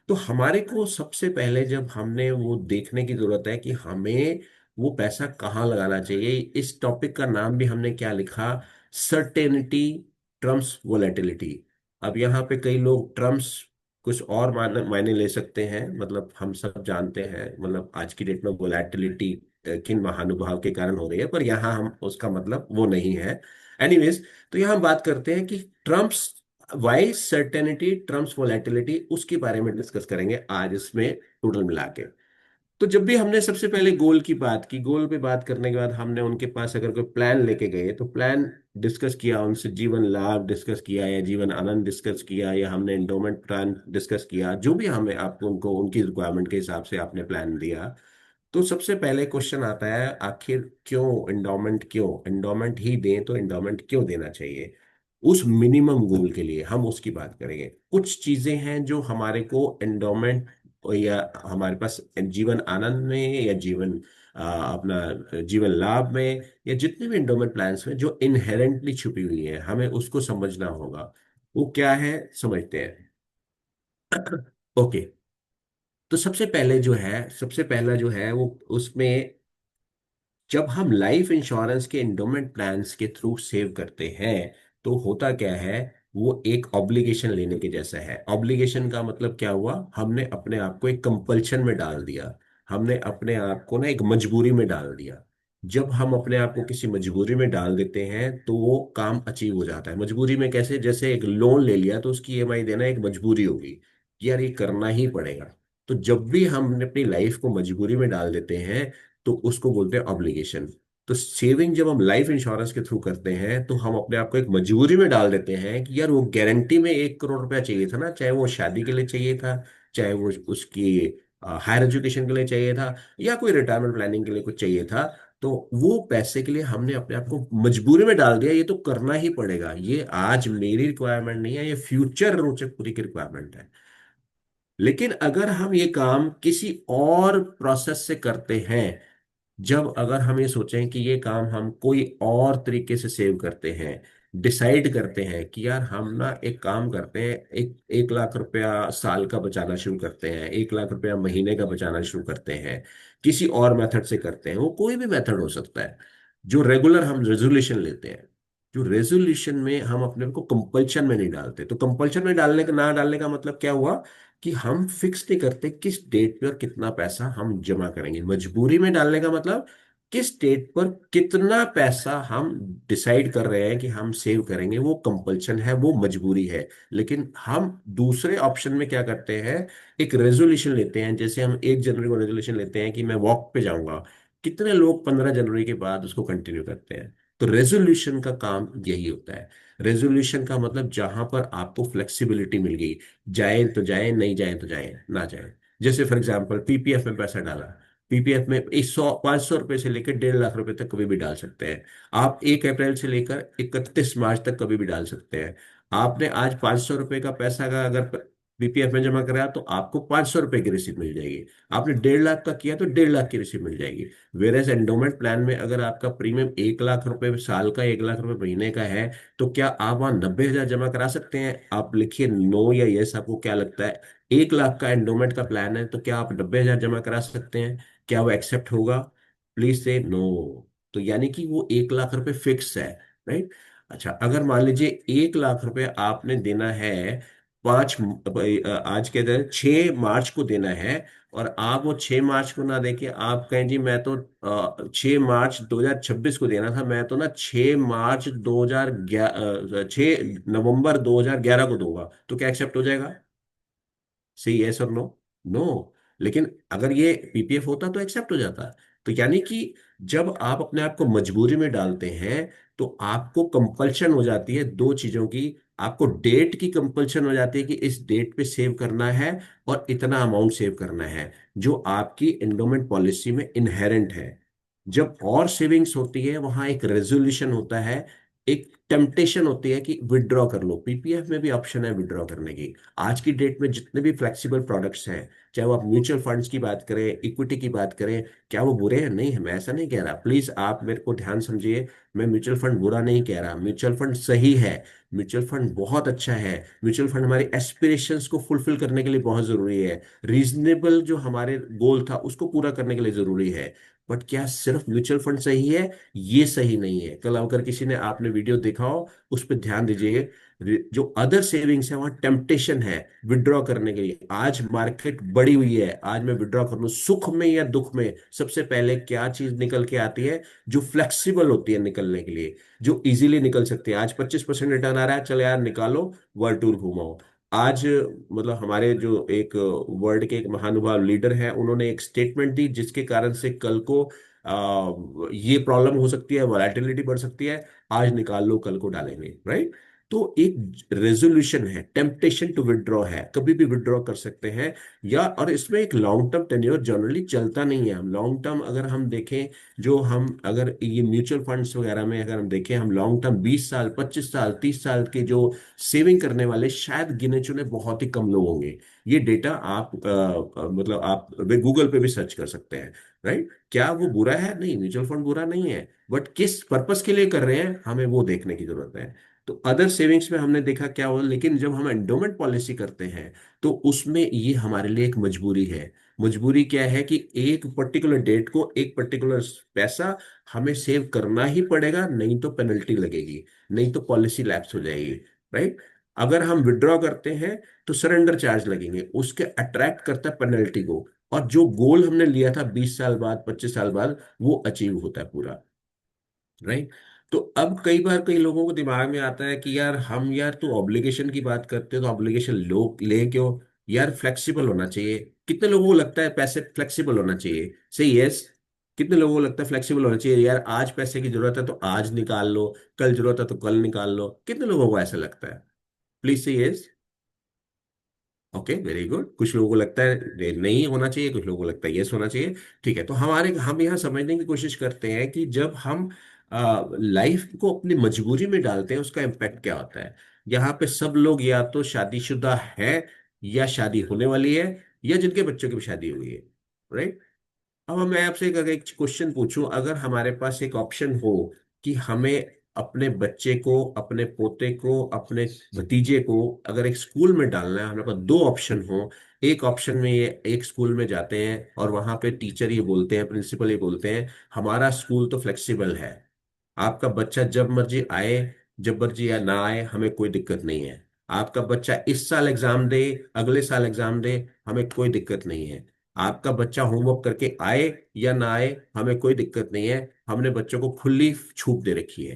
तो हमारे को सबसे पहले जब हमने वो देखने की जरूरत है कि हमें वो पैसा कहाँ लगाना चाहिए, इस टॉपिक का नाम भी हमने क्या लिखा, सर्टेनिटी ट्रम्स वोलेटिलिटी। अब यहाँ पे कई लोग ट्रम्स कुछ और मायने मायने ले सकते हैं, मतलब हम सब जानते हैं, मतलब आज की डेट में वोलेटिलिटी किन महानुभाव के कारण हो रही है, पर यहाँ हम उसका मतलब वो नहीं है। एनीवेज, तो यहाँ हम बात करते हैं कि trumps, why certainty trumps volatility, उसके बारे में डिस्कस करेंगे आज इसमें टोटल मिला के। तो जब भी हमने सबसे पहले गोल की बात की, गोल पे बात करने के बाद हमने उनके पास अगर कोई प्लान लेके गए तो प्लान डिस्कस किया, उनसे जीवन लाभ डिस्कस किया, या जीवन आनंद डिस्कस किया, या हमने एंडोमेंट प्लान डिस्कस किया, जो भी हमें आपको उनको उनकी रिक्वायरमेंट के हिसाब से आपने प्लान दिया। तो सबसे पहले क्वेश्चन आता है, आखिर क्यों एंडोमेंट, क्यों एंडोमेंट ही दें, तो एंडोमेंट क्यों देना चाहिए, उस मिनिमम गोल के लिए हम उसकी बात करेंगे। कुछ चीजें हैं जो हमारे को एंडोमेंट, या हमारे पास जीवन आनंद में, या जीवन अपना जीवन लाभ में, या जितने भी एंडोमेंट प्लान्स में जो इनहेरेंटली छुपी हुई है, हमें उसको समझना होगा। वो क्या है, समझते हैं। ओके। तो सबसे पहला जो है वो उसमें, जब हम लाइफ इंश्योरेंस के एंडोमेंट प्लान्स के थ्रू सेव करते हैं, तो होता क्या है, वो एक ऑब्लिगेशन लेने के जैसा है। ऑब्लिगेशन का मतलब क्या हुआ, हमने अपने आप को एक कंपल्शन में डाल दिया, हमने अपने आप को ना एक मजबूरी में डाल दिया। जब हम अपने आप को किसी मजबूरी में डाल देते हैं तो वो काम अचीव हो जाता है। मजबूरी में कैसे, जैसे एक लोन ले लिया तो उसकी ईएमआई देना एक मजबूरी होगी कि यार ये करना ही पड़ेगा। तो जब भी हम अपनी लाइफ को मजबूरी में डाल देते हैं तो उसको बोलते हैं ऑब्लिगेशन। तो सेविंग जब हम लाइफ इंश्योरेंस के थ्रू करते हैं तो हम अपने आप को एक मजबूरी में डाल देते हैं कि यार वो गारंटी में 1 करोड़ रुपया चाहिए था ना, चाहे वो शादी के लिए चाहिए था, चाहे वो उसकी हायर एजुकेशन के लिए चाहिए था, या कोई रिटायरमेंट प्लानिंग के लिए कुछ चाहिए था। तो वो पैसे के लिए हमने अपने आप को मजबूरी में डाल दिया, ये तो करना ही पड़ेगा, ये आज मेरी रिक्वायरमेंट नहीं है, ये फ्यूचर रोचक पूरी की रिक्वायरमेंट है। लेकिन अगर हम ये काम किसी और प्रोसेस से करते हैं, जब अगर हम ये सोचें कि ये काम हम कोई और तरीके से सेव करते हैं, डिसाइड करते हैं कि यार हम ना एक काम करते हैं, 1 लाख रुपया साल का बचाना शुरू करते हैं, 1 लाख रुपया महीने का बचाना शुरू करते हैं, किसी और मेथड से करते हैं, वो कोई भी मेथड हो सकता है। जो रेगुलर हम रेजोल्यूशन लेते हैं, जो रेजोल्यूशन में हम अपने को कंपल्शन में नहीं डालते, तो कंपल्शन में डालने का ना डालने का मतलब क्या हुआ कि हम फिक्स नहीं करते किस डेट पे और कितना पैसा हम जमा करेंगे। मजबूरी में डालने का मतलब किस डेट पर कितना पैसा हम डिसाइड कर रहे हैं कि हम सेव करेंगे, वो कंपल्शन है, वो मजबूरी है। लेकिन हम दूसरे ऑप्शन में क्या करते हैं, एक रेजोल्यूशन लेते हैं। जैसे हम 1 जनवरी को रेजोल्यूशन लेते हैं कि मैं वॉक पे जाऊंगा, कितने लोग 15 जनवरी के बाद उसको कंटिन्यू करते हैं। तो रेजोल्यूशन का काम यही होता है। रेजोल्यूशन का मतलब जहां पर आपको फ्लेक्सिबिलिटी मिल गई, जाए तो जाए, नहीं जाए तो जाए ना जाए। जैसे फॉर एग्जांपल पीपीएफ में पैसा डाला, पीपीएफ में 100 500 रुपए से लेकर 1.5 लाख रुपए तक कभी भी डाल सकते हैं आप। 1 अप्रैल से लेकर 31 मार्च तक कभी भी डाल सकते हैं। आपने आज 500 रुपए का पैसा का अगर पीपीएफ में जमा कराया तो आपको 500 रुपए की रिसीट मिल जाएगी। आपने 1.5 लाख का किया तो 1.5 लाख की रिसीट मिल जाएगी। वेर एज एंडोमेंट प्लान में अगर आपका प्रीमियम 1 लाख रुपए साल का, 1 लाख रुपए महीने का है, तो क्या आप वहां 90,000 जमा करा सकते हैं? आप लिखिए नो या यस, आपको क्या लगता है? 1 लाख का एंडोमेंट का प्लान है तो क्या आप 90,000 जमा करा सकते हैं? क्या वो एक्सेप्ट होगा? प्लीज से नो। तो यानी कि वो 1 लाख रुपए फिक्स है, राइट। अच्छा, अगर मान लीजिए 1 लाख रुपए आपने देना है, आज के दिन 6 मार्च को देना है, और आप वो 6 मार्च को ना देके आप कहें जी मैं तो 6 मार्च 2026 को देना था, मैं तो ना 6 नवंबर 2011 को दूंगा, तो क्या एक्सेप्ट हो जाएगा? सी यस और नो? नो। लेकिन अगर ये पीपीएफ होता तो एक्सेप्ट हो जाता। तो यानी कि जब आप अपने आप को मजबूरी में डालते हैं तो आपको कंपल्शन हो जाती है 2 चीजों की। आपको डेट की कंपल्शन हो जाती है कि इस डेट पे सेव करना है और इतना अमाउंट सेव करना है, जो आपकी एंडोमेंट पॉलिसी में इनहेरेंट है। जब और सेविंग्स होती है वहां एक रेजोल्यूशन होता है, एक टेम्पटेशन होती है कि विड्रॉ कर लो। पीपीएफ में भी ऑप्शन है विड्रॉ करने की। आज की डेट में जितने भी फ्लेक्सिबल प्रोडक्ट्स हैं, चाहे वो आप म्यूचुअल फंड्स की बात करें, इक्विटी की बात करें, क्या वो बुरे हैं? नहीं है, मैं ऐसा नहीं कह रहा, प्लीज आप मेरे को ध्यान समझिए। मैं म्यूचुअल फंड बुरा नहीं कह रहा, म्यूचुअल फंड सही है, म्यूचुअल फंड बहुत अच्छा है। म्यूचुअल फंड हमारी एस्पिरेशंस को फुलफिल करने के लिए बहुत जरूरी है, रीजनेबल जो हमारे गोल था उसको पूरा करने के लिए जरूरी है। बट क्या सिर्फ म्यूचुअल फंड सही है? ये सही नहीं है। कल अगर किसी ने आपने वीडियो देखा हो, उस पर ध्यान दीजिए। जो अदर सेविंग्स है वहां टेम्पटेशन है विड्रॉ करने के लिए। आज मार्केट बड़ी हुई है, आज मैं विड्रॉ कर लूं, सुख में या दुख में सबसे पहले क्या चीज निकल के आती है? जो फ्लेक्सिबल होती है निकलने के लिए, जो इजीली निकल सकती है। आज 25% रिटर्न आ रहा है, चलो यार निकालो, वर्ल्ड टूर घुमाओ। आज मतलब हमारे जो एक वर्ल्ड के एक महानुभाव लीडर है, उन्होंने एक स्टेटमेंट दी जिसके कारण से कल को ये प्रॉब्लम हो सकती है, वॉलेटिलिटी बढ़ सकती है, आज निकाल लो कल को डालेंगे, राइट। तो एक रेजोल्यूशन है, टेम्पटेशन टू विड्रॉ है, कभी भी विड्रॉ कर सकते हैं। या और इसमें एक लॉन्ग टर्म टेन्योर जनरली चलता नहीं है। हम लॉन्ग टर्म अगर हम देखें, जो हम अगर ये म्यूचुअल फंड्स वगैरह में अगर हम देखें, हम लॉन्ग टर्म 20 साल 25 साल 30 साल के जो सेविंग करने वाले शायद गिने चुने बहुत ही कम लोग होंगे। ये डेटा आप मतलब आप गूगल पे भी सर्च कर सकते हैं, राइट। क्या वो बुरा है? नहीं, म्यूचुअल फंड बुरा नहीं है, बट किस पर्पस के लिए कर रहे हैं हमें वो देखने की जरूरत है। तो अदर सेविंग्स में हमने देखा क्या हुआ, लेकिन जब हम एंडोमेंट पॉलिसी करते हैं तो उसमें ये हमारे लिए एक मजबूरी है। मजबूरी क्या है कि एक पर्टिकुलर डेट को एक पर्टिकुलर पैसा हमें सेव करना ही पड़ेगा, नहीं तो पेनल्टी लगेगी, नहीं तो पॉलिसी लैप्स हो जाएगी, राइट। अगर हम विड्रॉ करते हैं तो सरेंडर चार्ज लगेंगे, उसके अट्रैक्ट करता है पेनल्टी को, और जो गोल हमने लिया था 20 साल बाद 25 साल बाद वो अचीव होता है पूरा, राइट। तो अब कई बार कई लोगों को दिमाग में आता है कि यार हम, यार तो ऑब्लिगेशन की बात करते हो तो ऑब्लिगेशन लो ले क्यों? यार फ्लेक्सिबल होना चाहिए। कितने लोगों को लगता है पैसे फ्लेक्सिबल होना चाहिए? सही यस। कितने लोगों को लगता है फ्लेक्सिबल होना चाहिए, यार आज पैसे की जरूरत है तो आज निकाल लो, कल जरूरत है तो कल निकाल लो? कितने लोगों को ऐसा लगता है? प्लीज से यस। Okay, very good. कुछ लोगों को लगता है नहीं होना चाहिए, कुछ लोगों को लगता है यस होना चाहिए। ठीक है, तो हम यहाँ समझने की कोशिश करते हैं कि जब हम लाइफ को अपनी मजबूरी में डालते हैं उसका इम्पैक्ट क्या होता है। यहाँ पे सब लोग या तो शादीशुदा है, या शादी होने वाली है, या जिनके बच्चों की भी शादी हुई है, राइट। अब मैं आपसे एक क्वेश्चन पूछूं, अगर हमारे पास एक ऑप्शन हो कि हमें अपने बच्चे को, अपने पोते को, अपने भतीजे को अगर एक स्कूल में डालना है, हमारे पास दो ऑप्शन हो। एक ऑप्शन में ये एक स्कूल में जाते हैं और वहां पे टीचर ये बोलते हैं, प्रिंसिपल ये बोलते हैं, हमारा स्कूल तो फ्लेक्सिबल है, आपका बच्चा जब मर्जी आए, जब मर्जी या ना आए, हमें कोई दिक्कत नहीं है। आपका बच्चा इस साल एग्जाम दे, अगले साल एग्जाम दे, हमें कोई दिक्कत नहीं है। आपका बच्चा होमवर्क करके आए या ना आए, हमें कोई दिक्कत नहीं है। हमने बच्चों को खुली छूट दे रखी है।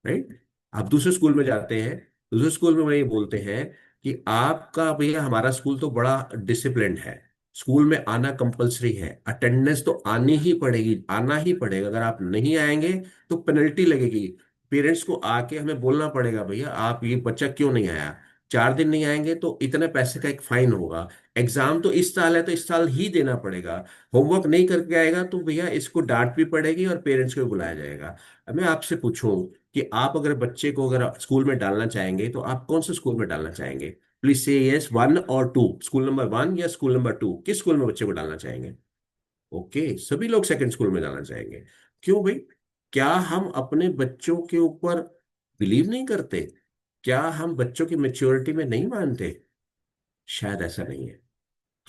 राइट। आप दूसरे स्कूल में जाते हैं, दूसरे स्कूल में वो ये बोलते हैं कि आपका भैया, हमारा स्कूल तो बड़ा डिसिप्लिन्ड है, स्कूल में आना कंपलसरी है, अटेंडेंस तो आनी ही पड़ेगी, आना ही पड़ेगा, अगर आप नहीं आएंगे तो पेनल्टी लगेगी। पेरेंट्स को आके हमें बोलना पड़ेगा, भैया आप ये बच्चा क्यों नहीं आया, 4 दिन नहीं आएंगे तो इतने पैसे का एक फाइन होगा। एग्जाम तो इस साल है तो इस साल ही देना पड़ेगा। होमवर्क नहीं करके आएगा तो भैया इसको डांट भी पड़ेगी और पेरेंट्स को भी बुलाया जाएगा। अब मैं आपसे पूछूं कि आप अगर बच्चे को अगर स्कूल में डालना चाहेंगे तो आप कौन से स्कूल में डालना चाहेंगे? प्लीज से यस, 1 और 2, स्कूल नंबर 1 या स्कूल नंबर 2, किस स्कूल में बच्चे को डालना चाहेंगे? ओके, सभी लोग सेकंड स्कूल में जाना चाहेंगे। क्यों भाई? क्या हम अपने बच्चों के ऊपर बिलीव नहीं करते? क्या हम बच्चों की मेच्योरिटी में नहीं मानते? शायद ऐसा नहीं है।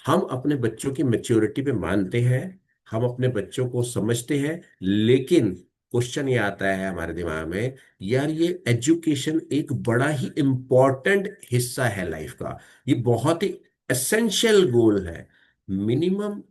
हम अपने बच्चों की मेच्योरिटी पे मानते हैं, हम अपने बच्चों को समझते हैं, लेकिन क्वेश्चन ये आता है हमारे दिमाग में, यार ये एजुकेशन एक बड़ा ही इंपॉर्टेंट हिस्सा है लाइफ का, ये बहुत ही एसेंशियल गोल है। मिनिमम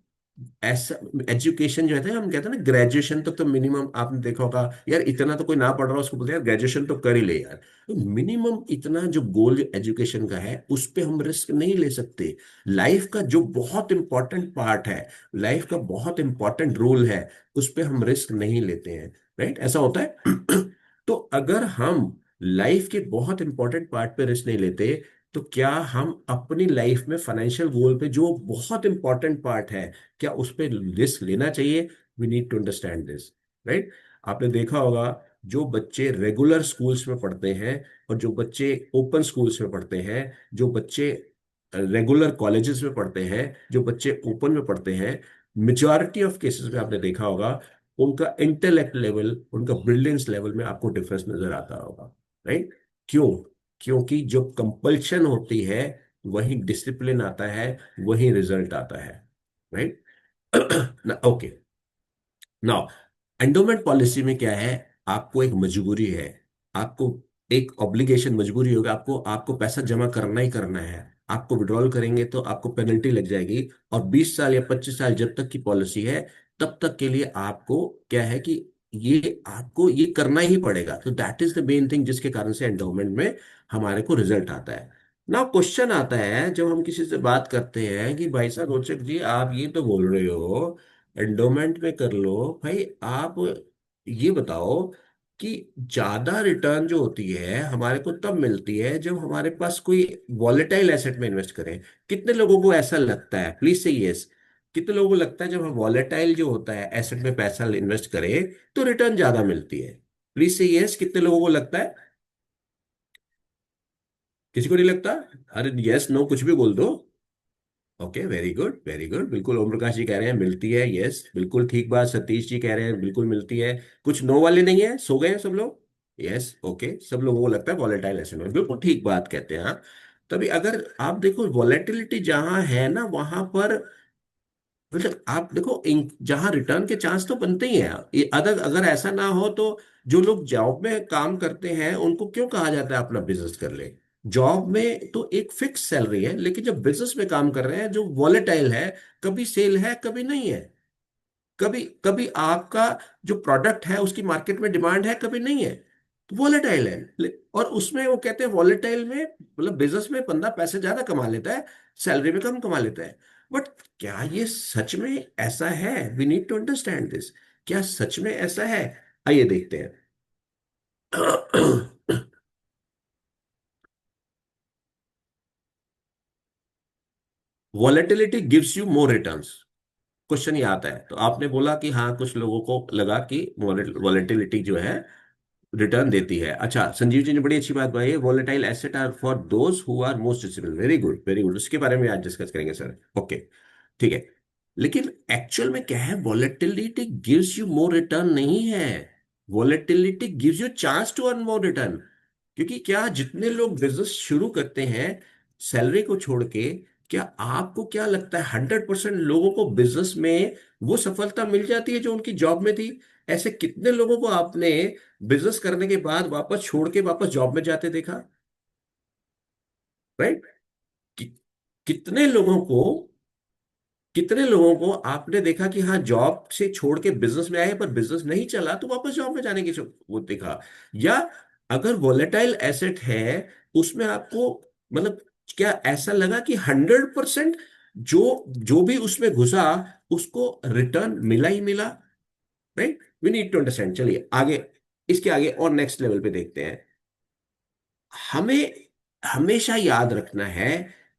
ऐसा एजुकेशन जो है ना, हम कहते हैं ना ग्रेजुएशन तक तो मिनिमम, आपने देखा होगा यार, इतना तो कोई ना पढ़ रहा उसको बोलते हैं यार ग्रेजुएशन तो कर ही ले यार। तो मिनिमम इतना जो गोल एजुकेशन का है उस पे हम रिस्क नहीं ले सकते। लाइफ का जो बहुत इंपॉर्टेंट पार्ट है, लाइफ का बहुत इंपॉर्टेंट रोल है, उस पे हम रिस्क नहीं लेते हैं। राइट, ऐसा होता है। तो अगर हम लाइफ के बहुत इंपॉर्टेंट पार्ट पे रिस्क नहीं लेते, तो क्या हम अपनी लाइफ में फाइनेंशियल गोल पे जो बहुत इंपॉर्टेंट पार्ट है, क्या उस पे रिस्क लेना चाहिए? We need to understand this. Right. आपने देखा होगा, जो बच्चे रेगुलर स्कूल्स में पढ़ते हैं और जो बच्चे ओपन स्कूल्स में पढ़ते हैं, जो बच्चे रेगुलर कॉलेजेस में पढ़ते हैं, जो बच्चे ओपन में पढ़ते हैं, मेजॉरिटी ऑफ केसेस में आपने देखा होगा उनका इंटेलेक्ट लेवल, उनका ब्रिलियंस लेवल में आपको डिफरेंस नजर आता होगा। राइट। क्यों? क्योंकि जो कंपल्शन होती है वही डिसिप्लिन आता है, वही रिजल्ट आता है। Right. Okay. Now, endowment policy में क्या है? आपको एक मजबूरी है, आपको एक ऑब्लिगेशन, मजबूरी होगी, आपको आपको पैसा जमा करना ही करना है। आपको विड्रॉल करेंगे तो आपको पेनल्टी लग जाएगी, और 20 साल या 25 साल जब तक की पॉलिसी है तब तक के लिए आपको क्या है कि ये आपको ये करना ही पड़ेगा। तो that is the main thing जिसके कारण से एंडोमेंट में हमारे को रिजल्ट आता है। ना क्वेश्चन आता है जब हम किसी से बात करते हैं कि भाई साहब रोचक जी, आप ये तो बोल रहे हो एंडोमेंट में कर लो, भाई आप ये बताओ कि ज्यादा रिटर्न जो होती है हमारे को तब मिलती है जब हमारे पास कोई वॉलेटाइल एसेट में इन्वेस्ट करें। कितने लोगों को ऐसा लगता है? प्लीज से यस। कितने लोगों को लगता है जब हम वॉलेटाइल जो होता है एसेट में पैसा इन्वेस्ट करें तो रिटर्न ज्यादा मिलती है? प्लीज से यस, कितने लोगों को लगता है? किसी को नहीं लगता? अरे यस नो कुछ भी बोल दो। Okay, very good very good, बिल्कुल ओम प्रकाश जी कह रहे हैं मिलती है, यस बिल्कुल ठीक बात। सतीश जी कह रहे हैं बिल्कुल मिलती है। कुछ नो वाले नहीं है, सो गए हैं सब लोग? यस, ओके, सब लोगों को लगता है वॉलेटाइल एसेट में, बिल्कुल ठीक बात कहते हैं। हाँ, तभी अगर आप देखो वॉलेटिलिटी जहां है ना वहां पर, मतलब आप देखो जहां रिटर्न के चांस तो बनते ही हैं। ये अगर अगर ऐसा ना हो तो जो लोग जॉब में काम करते हैं उनको क्यों कहा जाता है अपना बिजनेस कर ले? जॉब में तो एक फिक्स सैलरी है, लेकिन जब बिजनेस में काम कर रहे हैं जो वॉलेटाइल है, कभी सेल है कभी नहीं है, कभी कभी आपका जो प्रोडक्ट है उसकी मार्केट में डिमांड है कभी नहीं है, तो वॉलेटाइल है। और उसमें वो कहते हैं वॉलेटाइल में मतलब बिजनेस में बंदा पैसे ज्यादा कमा लेता है, सैलरी में कम कमा लेता है। बट क्या ये सच में ऐसा है? We need to understand this. क्या सच में ऐसा है? आइए देखते हैं। Volatility gives you more returns. Question ये आता है, तो आपने बोला कि हाँ कुछ लोगों को लगा कि वॉलेटिलिटी जो है रिटर्न देती है। अच्छा, संजीव जी ने बड़ी अच्छी बात बताई, volatile asset are for those who are most discipline. Very good very good, उसके बारे में आज डिस्कस करेंगे सर। ओके, ठीक है। लेकिन एक्चुअल में क्या है? Volatility gives you more return नहीं है। Volatility gives you chance to earn more return. क्योंकि क्या जितने लोग बिजनेस शुरू करते हैं सैलरी को छोड़ के, क्या आपको क्या लगता है 100% लोगों को बिजनेस में वो सफलता मिल जाती है जो उनकी जॉब में थी? ऐसे कितने लोगों को आपने बिजनेस करने के बाद वापस छोड़ के वापस जॉब में जाते देखा? राइट? कि, कितने लोगों को कितने लोगों को आपने देखा कि हाँ जॉब से छोड़ के बिजनेस में आए पर बिजनेस नहीं चला तो वापस जॉब में जाने की वो देखा? या अगर वोलेटाइल एसेट है उसमें आपको मतलब क्या ऐसा लगा कि 100% जो जो भी उसमें घुसा उसको रिटर्न मिला ही मिला? Right, we need to understand. चलिए आगे, इसके आगे और नेक्स्ट लेवल पे देखते हैं। हमें हमेशा याद रखना है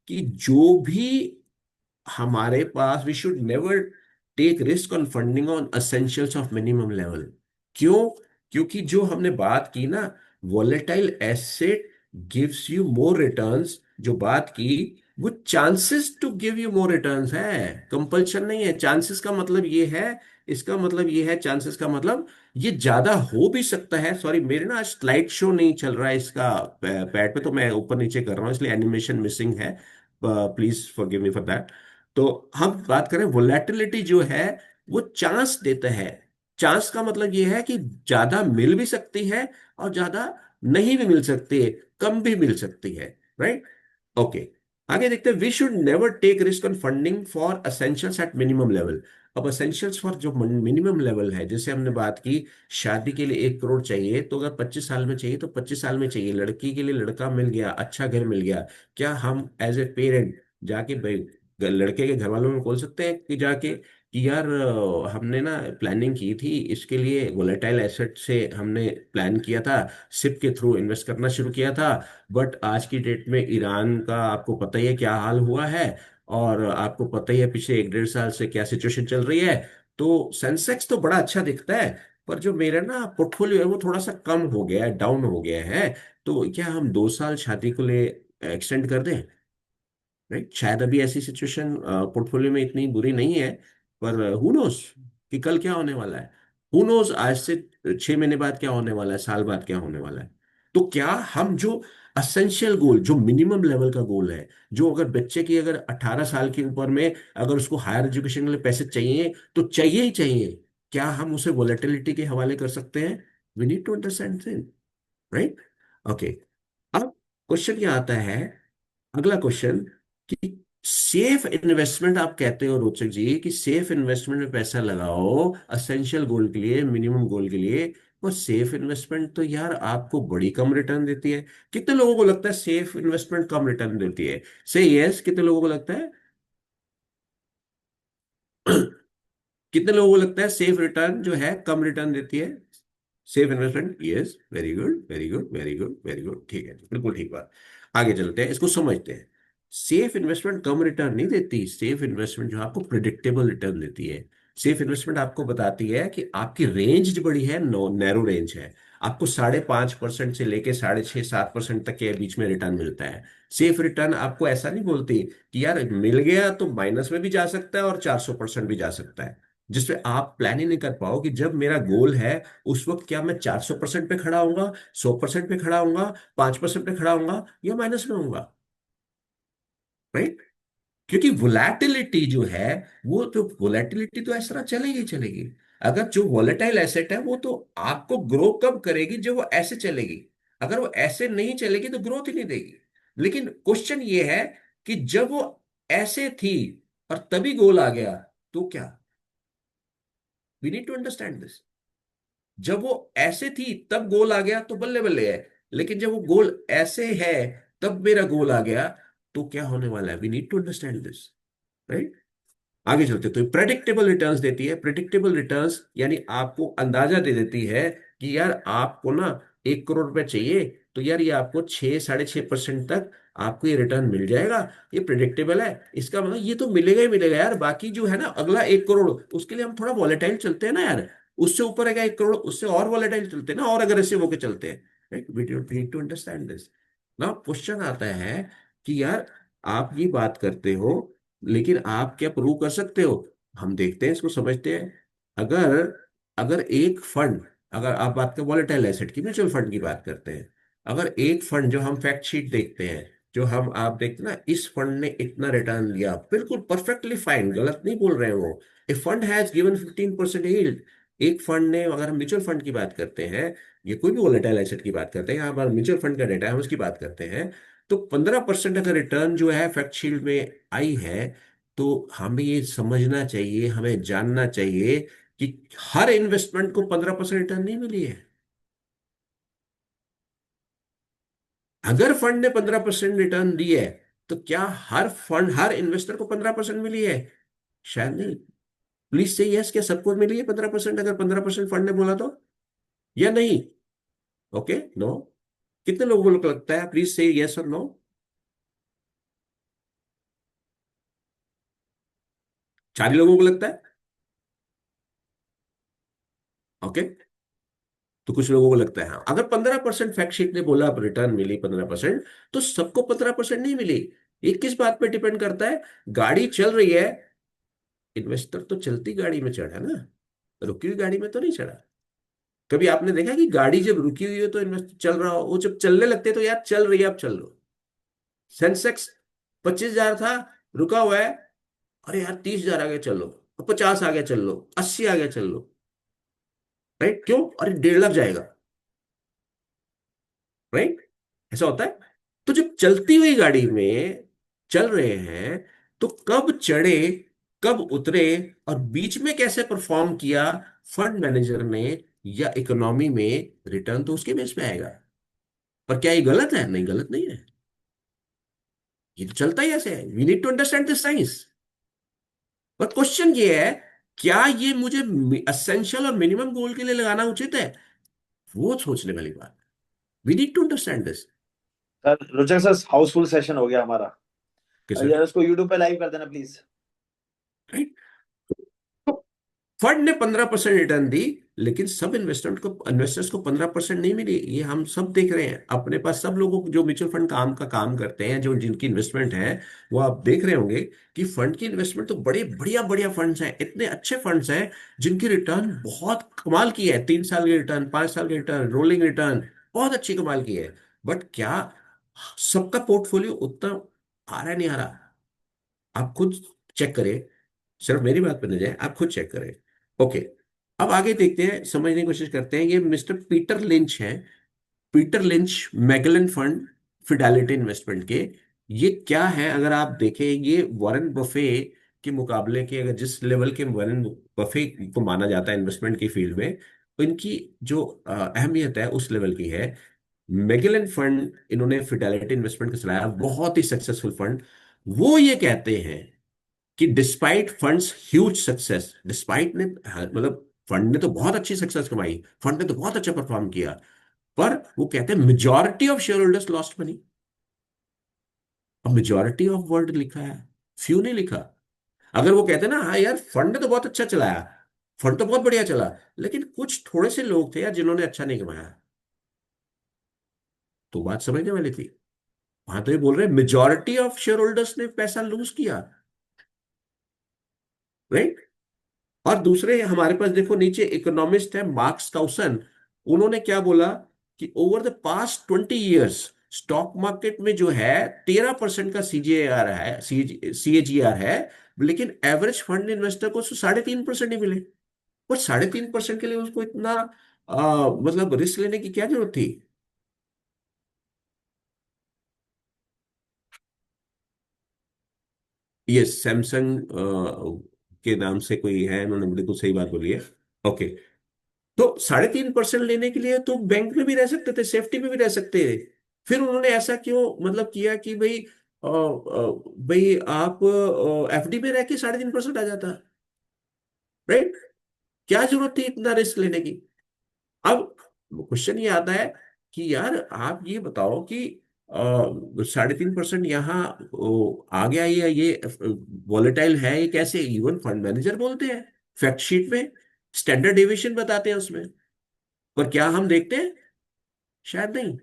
कि जो भी हमारे पास, we should never take risk on funding on essentials of minimum level. क्यों? क्योंकि जो हमने बात की ना, volatile asset gives you more returns, जो बात की वो chances to give you more returns है, कंपल्शन नहीं है। चांसेस का मतलब ये है, इसका मतलब ये है, चांसेस का मतलब ये ज्यादा हो भी सकता है। सॉरी मेरे ना आज स्लाइड शो नहीं चल रहा है इसका पैड पे, तो मैं ऊपर नीचे कर रहा हूँ इसलिए एनिमेशन मिसिंग है। Please forgive me for that. तो हम बात करें वोलेटिलिटी जो है वो चांस देता है। चांस का मतलब ये है कि ज्यादा मिल भी सकती है और ज्यादा नहीं भी मिल सकती है, कम भी मिल सकती है। राइट? ओके, आगे देखते हैं। We should never take risk on funding for essentials at minimum level. अब असेंशियल्स फॉर जो मिनिमम लेवल है, जैसे हमने बात की शादी के लिए 1 करोड़ चाहिए, तो अगर 25 साल में चाहिए तो 25 साल में चाहिए। लड़की के लिए लड़का मिल गया, अच्छा घर मिल गया, क्या हम एज ए पेरेंट जाके लड़के के घर वालों में बोल सकते हैं कि जाके कि यार हमने ना प्लानिंग की थी इसके लिए, वोलेटाइल एसेट से हमने प्लान किया था, सिप के थ्रू इन्वेस्ट करना शुरू किया था, बट आज की डेट में ईरान का आपको पता ही है क्या हाल हुआ है, और आपको पता ही है पिछले 1 1.5 साल से क्या सिचुएशन चल रही है। तो सेंसेक्स तो बड़ा अच्छा दिखता है, पर जो मेरा ना पोर्टफोलियो है वो थोड़ा सा कम हो गया है, डाउन हो गया है। तो क्या हम 2 साल शादी को ले एक्सटेंड कर दें? राइट? शायद अभी ऐसी सिचुएशन पोर्टफोलियो में इतनी बुरी नहीं है, पर हु नोस कि कल क्या होने वाला है। हु नोस आज से 6 महीने बाद क्या होने वाला है, साल बाद क्या होने वाला है। तो क्या हम जो असेंशियल गोल, जो मिनिमम लेवल का गोल है, जो अगर बच्चे की अगर 18 साल की उम्र में अगर उसको हायर एजुकेशन के लिए पैसे चाहिए तो चाहिए ही चाहिए, क्या हम उसे वोलेटिलिटी के हवाले कर सकते हैं? We need to understand thing. Right? Okay, अब क्वेश्चन क्या आता है, अगला क्वेश्चन, कि सेफ इन्वेस्टमेंट आप कहते हो रोचक जी कि सेफ इन्वेस्टमेंट में पैसा लगाओ असेंशियल गोल के लिए, मिनिमम गोल के लिए। और सेफ इन्वेस्टमेंट तो यार आपको बड़ी कम रिटर्न देती है। कितने लोगों को लगता है सेफ इन्वेस्टमेंट कम रिटर्न देती है? से यस, कितने लोगों को लगता है? कितने लोगों को लगता है सेफ रिटर्न जो है कम रिटर्न देती है? Safe investment, yes, very good very good very good very good, ठीक है, बिल्कुल ठीक बात। आगे चलते हैं, इसको समझते हैं। सेफ इन्वेस्टमेंट कम रिटर्न नहीं देती, सेफ इन्वेस्टमेंट जो है आपको प्रिडिक्टेबल रिटर्न देती है। सेफ इन्वेस्टमेंट आपको बताती है कि आपकी रेंज जो बड़ी है, नैरो रेंज है, आपको 5.5% से लेके 6.5 7% तक के बीच में रिटर्न मिलता है। सेफ रिटर्न आपको ऐसा नहीं बोलती कि यार मिल गया तो माइनस में भी जा सकता है और 400% भी जा सकता है, जिसपे आप प्लान ही नहीं कर पाओ कि जब मेरा गोल है उस वक्त क्या मैं 400% पे खड़ा होऊंगा, 100% पे खड़ा होऊंगा, 5% पे खड़ा होऊंगा, या माइनस में होऊंगा। राइट? क्योंकि वोलेटिलिटी जो है, वो तो वोलेटिलिटी तो इस तरह चलेगी ही चलेगी। अगर जो वोलेटाइल एसेट है वो तो आपको ग्रो कब करेगी, जब वो ऐसे चलेगी। अगर वो ऐसे नहीं चलेगी तो ग्रोथ ही नहीं देगी। लेकिन क्वेश्चन ये है कि जब वो ऐसे थी और तभी गोल आ गया, तो क्या? We need to understand this. जब वो ऐसे थी तब गोल आ गया तो बल्ले बल्ले है, लेकिन जब वो गोल ऐसे है तब मेरा गोल आ गया, तो क्या होने वाला है? We need to understand this. Right? आगे चलते, तो प्रेडिक्टेबल रिटर्न्स देती है। प्रेडिक्टेबल रिटर्न्स यानी आपको अंदाजा दे देती है कि यार आपको ना 1 करोड़ रुपए चाहिए, तो यार ये आपको 6 6.5% तक आपको ये रिटर्न मिल जाएगा। ये प्रिडिक्टेबल है, इसका मतलब ये तो मिलेगा ही मिलेगा यार। बाकी जो है ना अगला 1 करोड़, उसके लिए हम थोड़ा वॉलेटाइल चलते हैं ना यार। उससे ऊपर है 1 करोड़, उससे और वॉलेटाइल चलते हैं ना, और अग्रेसिव होके चलते हैं। Right? We need to understand this. Now question आता है कि यार आप ये बात करते हो, लेकिन आप क्या प्रूव कर सकते हो? हम देखते हैं, इसको समझते हैं। अगर अगर एक फंड अगर आप बात करें वॉलेटाइल एसेट की, म्यूचुअल फंड की बात करते हैं, अगर एक फंड जो हम फैक्ट शीट देखते हैं, जो हम आप देखते हैं ना, इस फंड ने इतना रिटर्न दिया, बिल्कुल परफेक्टली फाइन, गलत नहीं बोल रहे हैं वो, ए फंड हैज गिवन 15% यील्ड। एक फंड ने, अगर हम म्यूचुअल फंड की बात करते हैं, ये कोई भी वॉलेटाइल एसेट की बात करते हैं, यहाँ पर म्यूचुअल फंड का डेटा है हम उसकी बात करते हैं, तो 15% अगर रिटर्न जो है फैक्ट शीट में आई है, तो हमें ये समझना चाहिए, हमें जानना चाहिए कि हर इन्वेस्टमेंट को 15% रिटर्न नहीं मिली है। अगर फंड ने 15% रिटर्न दी है, तो क्या हर फंड, हर इन्वेस्टर को 15% मिली है? शायद नहीं। प्लीज से यस, क्या सबको मिली है 15%, अगर 15% फंड ने बोला तो, या नहीं? Okay, no. कितने लोगों को लगता है? प्लीज से यस और नो। 4 लोगों को लगता है। ओके, तो कुछ लोगों को लगता है हाँ। अगर 15% फैक्ट शीट ने बोला रिटर्न मिली 15%, तो सबको 15% नहीं मिली। ये किस बात पे डिपेंड करता है? गाड़ी चल रही है, इन्वेस्टर तो चलती गाड़ी में चढ़ा ना, रुकी हुई गाड़ी में तो नहीं चढ़ा। कभी आपने देखा कि गाड़ी जब रुकी हुई हो तो इन्वेस्टर चल रहा हो, वो जब चलने लगते हैं तो यार चल रही है, अब चल लो। सेंसेक्स 25,000 था, रुका हुआ है, अरे यार 30,000 आ गया चल लो, 50 आ गया चल लो, 80 आ गया चल लो। राइट? क्यों? अरे 1.5 लाख जाएगा। राइट? ऐसा होता है। तो जब चलती हुई गाड़ी में चल रहे हैं, तो कब चढ़े, कब उतरे, और बीच में कैसे परफॉर्म किया फंड मैनेजर ने या इकोनॉमी में, रिटर्न तो उसके बेस पे आएगा। पर क्या ये गलत है? नहीं, गलत नहीं है। ये तो चलता ही ऐसे है। We need to understand this science. पर क्वेश्चन ये है, क्या ये मुझे असेंशियल और मिनिमम गोल के लिए लगाना उचित है? वो सोचने वाली बात। We need to understand this. Sir Ruchak sir, housefull session हो गया हमारा। सर, यार उसको यूट्यूब पे लाइव कर देना प्लीज। राइट। फंड ने 15% रिटर्न दी, लेकिन सब इन्वेस्टर्स को 15% नहीं मिली। ये हम सब देख रहे हैं अपने पास। सब लोगों को, जो म्यूचुअल फंड काम करते हैं, जो जिनकी इन्वेस्टमेंट है, वो आप देख रहे होंगे कि फंड की इन्वेस्टमेंट तो बड़े बढ़िया बढ़िया फंड्स हैं, इतने अच्छे फंड्स हैं जिनकी रिटर्न बहुत कमाल की है। 3 साल की रिटर्न, 5 साल की रिटर्न, रोलिंग रिटर्न बहुत अच्छी कमाल की है। बट क्या सबका पोर्टफोलियो उतना आ रहा है? नहीं आ रहा। आप खुद चेक करें, सिर्फ मेरी बात पर न जाए, आप खुद चेक करें। ओके, अब आगे देखते हैं, समझने की कोशिश करते हैं। ये मिस्टर पीटर लिंच हैं। Peter lynch, Magellan fund, Fidelity investment के। ये क्या है? अगर आप देखें, ये वॉरेन बफे के मुकाबले के, अगर जिस लेवल के वॉरेन बफे को माना जाता है इन्वेस्टमेंट की फील्ड में, तो इनकी जो अहमियत है उस लेवल की है। मैगलन फंड इन्होंने फिडेलिटी इन्वेस्टमेंट का चलाया, बहुत ही सक्सेसफुल फंड। वो ये कहते हैं कि despite funds huge success, despite ने, हाँ, मतलब फंड ने तो बहुत अच्छी सक्सेस कमाई, फंड ने तो बहुत अच्छा परफॉर्म किया, पर वो कहते हैं majority of share holders lost money. अब मेजॉरिटी ऑफ वर्ड लिखा है, फ्यू नहीं लिखा। अगर वो कहते ना हाँ यार फंड ने तो बहुत अच्छा चलाया, फंड तो बहुत बढ़िया चला, लेकिन कुछ थोड़े से लोग थे यार जिन्होंने अच्छा नहीं कमाया, तो बात समझने वाली थी। वहां तो ये बोल रहे हैं मेजॉरिटी ऑफ शेयर होल्डर्स ने पैसा लूज किया। राइट? और दूसरे हमारे पास देखो, नीचे इकोनॉमिस्ट है मार्क्स काउसन। उन्होंने क्या बोला कि over the past 20 years stock market में जो है 13% का सीजीआर है, सीएजीआर है, लेकिन एवरेज फंड इन्वेस्टर को 3.5% ही मिले। पर 3.5% के लिए उसको इतना मतलब रिस्क लेने की क्या जरूरत थी? ये सैमसंग के नाम से कोई है, उन्होंने बिल्कुल सही बात बोली है। ओके, तो 3.5% लेने के लिए तो बैंक में भी रह सकते थे, सेफ्टी में भी रह सकते थे। फिर उन्होंने ऐसा क्यों मतलब किया कि भाई भाई आप एफडी में रह के 3.5% आ जाता। राइट? क्या जरूरत थी इतना रिस्क लेने की? अब क्वेश्चन ये आता है कि यार आप ये बताओ कि 3.5% यहाँ आ गया, ये वॉलेटाइल है, ये कैसे? इवन फंड मैनेजर बोलते हैं फैक्ट शीट में, स्टैंडर्ड डेविएशन बताते हैं उसमें। पर क्या हम देखते हैं? शायद नहीं।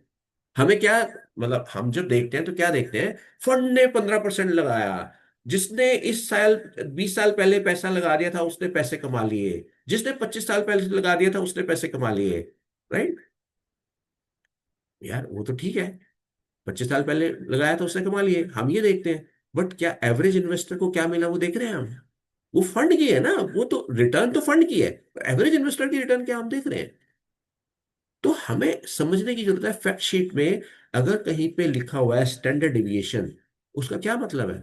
हमें क्या, मतलब हम जब देखते हैं तो क्या देखते हैं? फंड ने 15% लगाया, जिसने इस साल 20 साल पहले पैसा लगा दिया था उसने पैसे कमा लिए, जिसने 25 साल पहले लगा दिया था उसने पैसे कमा लिए। राइट यार, वो तो ठीक है, 25 साल पहले लगाया था उसने कमा लिए, हम ये देखते हैं। बट क्या एवरेज इन्वेस्टर को क्या मिला वो देख रहे हैं हम? वो फंड की है ना, वो तो रिटर्न तो फंड की है, एवरेज इन्वेस्टर की रिटर्न क्या हम देख रहे हैं? तो हमें समझने की जरूरत है फैक्ट शीट में अगर कहीं पे लिखा हुआ है स्टैंडर्ड डिविएशन, उसका क्या मतलब है?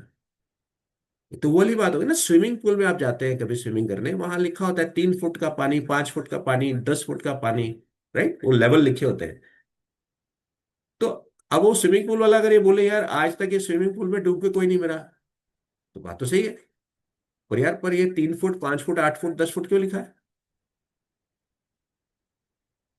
तो वो वाली बात होगी ना, स्विमिंग पूल में आप जाते हैं कभी स्विमिंग करने, वहां लिखा होता है 3 फुट का पानी, 5 फुट का पानी, 10 फुट का पानी। राइट, वो लेवल लिखे होते हैं। तो अब वो स्विमिंग पूल वाला अगर ये बोले यार आज तक ये स्विमिंग पूल में डूब के कोई नहीं मरा, तो बात तो सही है। पर यार, पर ये 3 फुट, 5 फुट, 8 फुट, 10 फुट क्यों लिखा है?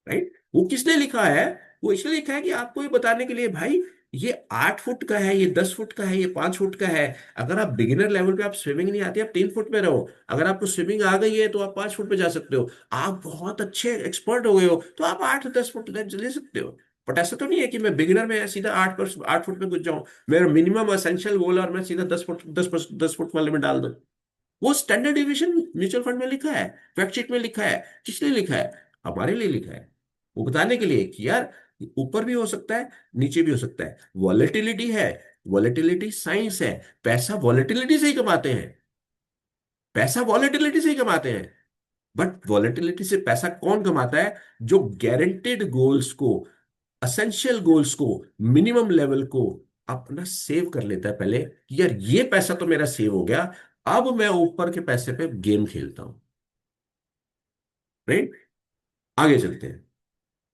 राइट, वो किसने लिखा है? वो इसलिए लिखा है कि आपको ये बताने के लिए भाई, ये 8 फुट का है, ये 10 फुट का है, ये 5 फुट का है। अगर आप बिगिनर लेवल पे, आप स्विमिंग नहीं आती, आप 3 फुट में रहो। अगर आपको स्विमिंग आ गई है तो आप 5 फुट पे जा सकते हो। आप बहुत अच्छे एक्सपर्ट हो गए हो तो आप 8 10 फुट ले सकते हो। बट ऐसा तो नहीं है कि मैं बिगिनर में सीधा 8 फुट में घुस जाऊं। मेरा मिनिमम असेंशियल गोल है और मैं सीधा 10 फुट, 10 फुट वाले में डाल दूं। वो स्टैंडर्ड डिविएशन म्यूचुअल फंड में लिखा है, फैक्ट शीट में लिखा है। किसने लिखा है? हमारे लिए लिखा है, वो बताने के लिए कि यार ऊपर भी हो सकता है, नीचे भी हो सकता है। वॉलेटिलिटी है, वॉलेटिलिटी साइंस है। पैसा वॉलेटिलिटी से ही कमाते हैं, पैसा वॉलेटिलिटी से ही कमाते हैं। बट वॉलेटिलिटी से पैसा कौन कमाता है? जो गारंटेड गोल्स को, असेंशियल गोल्स को, मिनिमम लेवल को अपना सेव कर लेता है पहले कि यार ये पैसा तो मेरा सेव हो गया, अब मैं ऊपर के पैसे पे गेम खेलता हूं। राइट, आगे चलते हैं।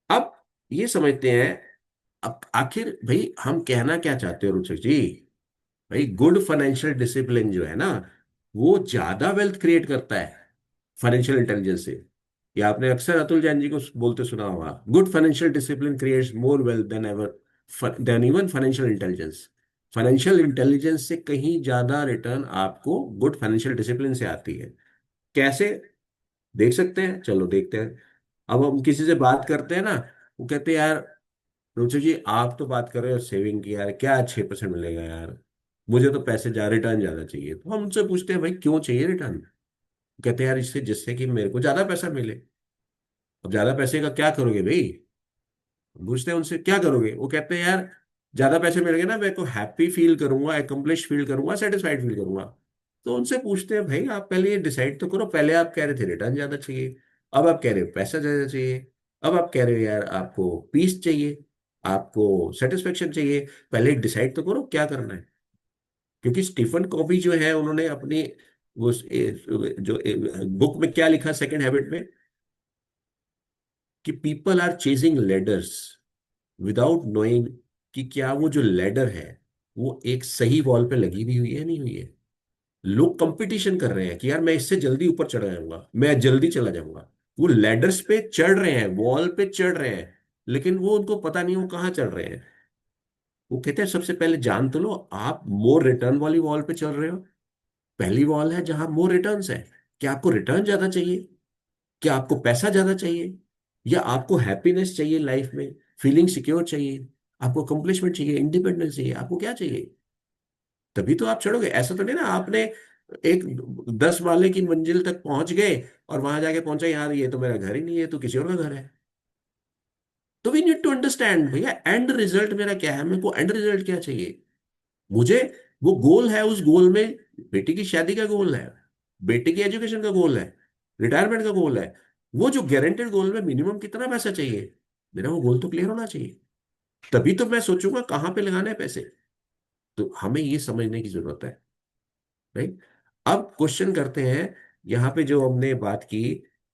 अब ये समझते हैं, अब आखिर भाई हम कहना क्या चाहते हो रुचक जी? भाई गुड फाइनेंशियल डिसिप्लिन जो है ना, वो ज्यादा वेल्थ क्रिएट करता है फाइनेंशियल इंटेलिजेंस से। ये आपने अक्सर अतुल जैन जी को बोलते सुना होगा, good financial discipline creates more wealth than ever than even financial intelligence. Financial intelligence से कहीं ज्यादा रिटर्न आपको गुड फाइनेंशियल डिसिप्लिन से आती है। कैसे देख सकते हैं? चलो देखते हैं। अब हम किसी से बात करते हैं ना, वो कहते हैं यार रुचि जी आप तो बात कर रहे हो सेविंग की, यार क्या 6% मिलेगा यार, मुझे तो पैसे जा रिटर्न ज्यादा चाहिए। तो हम उनसे पूछते हैं भाई क्यों चाहिए रिटर्न? कहते हैं यार इससे, जिससे कि मेरे को ज्यादा पैसा मिले। अब ज्यादा पैसे का क्या करोगे भाई? पूछते हैं उनसे क्या करोगे, वो कहते हैं यार ज्यादा पैसे मिलेंगे ना, मेरे को हैप्पी फील करूंगा, एकम्प्लिश फील करूंगा, सेटिस्फाइड फील करूंगा। तो उनसे पूछते हैं भाई आप पहले ये डिसाइड तो करो, पहले आप कह रहे थे रिटर्न ज्यादा चाहिए, अब आप कह रहे हो पैसा ज्यादा चाहिए, अब आप कह रहे हो यार आपको पीस चाहिए, आपको सेटिस्फेक्शन चाहिए। पहले डिसाइड तो करो क्या करना है। क्योंकि स्टीफन कॉवी जो है उन्होंने अपनी वो जो बुक में क्या लिखा सेकंड हैबिट में, कि people are chasing ladders without knowing कि क्या वो जो लेडर है वो एक सही वॉल पे लगी भी हुई है नहीं हुई है। लोग कंपटीशन कर रहे हैं कि यार मैं इससे जल्दी ऊपर चढ़ जाऊंगा, मैं जल्दी चला जाऊंगा। वो लेडर्स पे चढ़ रहे हैं, वॉल पे चढ़ रहे हैं, लेकिन वो उनको पता नहीं वो कहाँ चढ़ रहे हैं। वो कहते हैं सबसे पहले जान तो लो आप मोर रिटर्न वाली वॉल पे चल रहे हो। पहली वॉल है जहां मोर रिटर्न्स है। क्या आपको रिटर्न ज्यादा चाहिए? क्या आपको पैसा ज्यादा चाहिए? या आपको हैप्पीनेस चाहिए लाइफ में, फीलिंग सिक्योर चाहिए, आपको कंप्लिशमेंट चाहिए, इंडिपेंडेंस चाहिए, आपको क्या चाहिए? तभी तो आप चढ़ोगे। ऐसा तो नहीं ना आपने एक 10 माले की मंजिल तक पहुंच गए और वहां जाके पहुंचा यार ये तो मेरा घर ही नहीं है, तो किसी और का घर है। तो वी नीड टू अंडरस्टैंड भैया एंड रिजल्ट मेरा क्या है, मेरे को एंड रिजल्ट क्या चाहिए। मुझे वो गोल है, उस गोल में बेटी की शादी का गोल है, बेटे की एजुकेशन का गोल है, रिटायरमेंट का गोल है। वो जो गारंटेड गोल में मिनिमम कितना पैसा चाहिए, मेरा वो गोल तो क्लियर होना चाहिए। तभी तो मैं सोचूंगा कहाँ पे लगाना है पैसे। तो हमें ये समझने की जरूरत है। राइट, अब क्वेश्चन करते हैं। यहाँ पे जो हमने बात की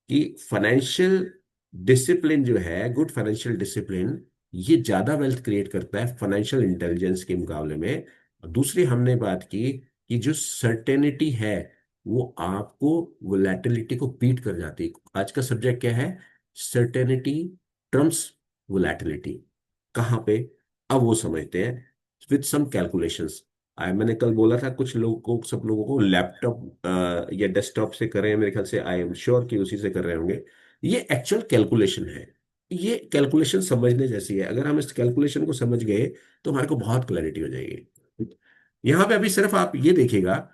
कि फाइनेंशियल डिसिप्लिन जो है, गुड फाइनेंशियल डिसिप्लिन, ये ज्यादा वेल्थ क्रिएट करता है फाइनेंशियल इंटेलिजेंस के मुकाबले में। दूसरी हमने बात की कि जो सर्टेनिटी है वो आपको वोलेटिलिटी को बीट कर जाती है। आज का सब्जेक्ट क्या है? Certainty trumps volatility. कहाँ पे? अब वो समझते हैं विथ सम कैलकुलेशंस। मैंने कल बोला था कुछ लोगों को, सब लोगों को लैपटॉप या डेस्कटॉप से कर रहे हैं, मेरे ख्याल से आई एम श्योर कि उसी से कर रहे होंगे। ये एक्चुअल कैलकुलेशन है। ये कैलकुलेशन समझने जैसी है। अगर हम इस कैलकुलेशन को समझ गए तो हमारे को बहुत क्लैरिटी हो जाएगी। यहां पे अभी सिर्फ आप ये देखिएगा,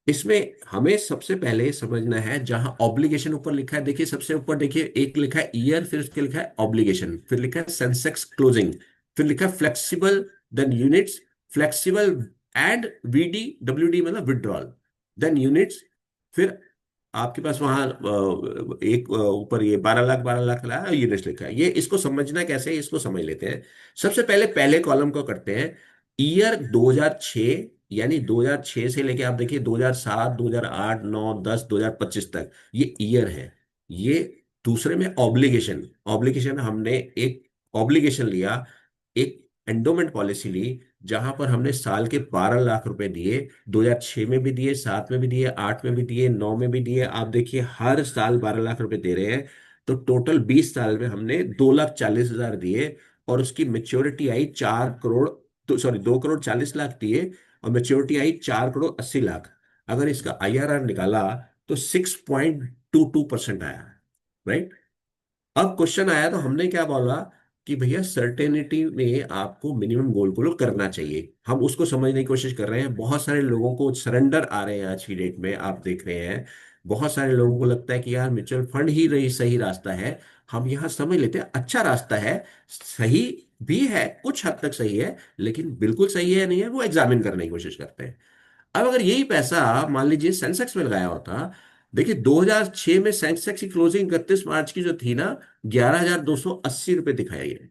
इसमें हमें सबसे पहले समझना है, जहां ऑब्लिगेशन ऊपर लिखा है, देखिए सबसे ऊपर देखिए, एक लिखा है ईयर, फिर उसके लिखा है ऑब्लिगेशन, फिर लिखा है सेंसेक्स क्लोजिंग, फिर लिखा है flexible, then units, flexible and VD, WD मतलब विड्रॉल, देन यूनिट्स, फिर आपके पास वहां एक ऊपर ये 12 लाख 12 लाख यूनिट्स लिखा है। ये इसको समझना कैसे है, इसको समझ लेते हैं। सबसे पहले पहले कॉलम को करते हैं, ईयर 2006, यानी 2006 से लेके आप देखिए 2007, 2008, 9, 10, 2025 तक, ये ईयर है। ये दूसरे में ऑब्लिगेशन, ऑब्लिगेशन हमने एक ऑब्लिगेशन लिया, एक एंडोमेंट पॉलिसी ली, जहां पर हमने साल के 12 लाख रुपए दिए, 2006 में भी दिए, 7 में भी दिए, 8 में भी दिए, 9 में भी दिए। आप देखिए हर साल 12 लाख रुपए दे रहे हैं, तो टोटल 20 साल में हमने 2,40,000 दिए, और उसकी मेच्योरिटी आई 4 करोड़, तो सॉरी 2,40,00,000 दिए, और मेच्योरिटी आई 4,80,00,000। अगर इसका आईआरआर निकाला तो 6.22% आया, राइट। अब क्वेश्चन आया तो हमने क्या बोला कि भैया सर्टेनिटी में आपको मिनिमम गोल को करना चाहिए, हम उसको समझने की कोशिश कर रहे हैं। बहुत सारे लोगों को सरेंडर आ रहे हैं आज की डेट में, आप देख रहे हैं बहुत सारे लोगों को लगता है कि यार म्यूचुअल फंड ही रही सही रास्ता है। हम यहाँ समझ लेते हैं अच्छा रास्ता है, सही भी है, कुछ हद तक सही है, लेकिन बिल्कुल सही है या नहीं है वो एग्जामिन करने की कोशिश करते हैं। अब अगर यही पैसा मान लीजिए सेंसेक्स में लगाया होता, देखिए 2006 में सेंसेक्स की क्लोजिंग 31 मार्च की जो थी ना, 11,280 रुपये दिखाई है।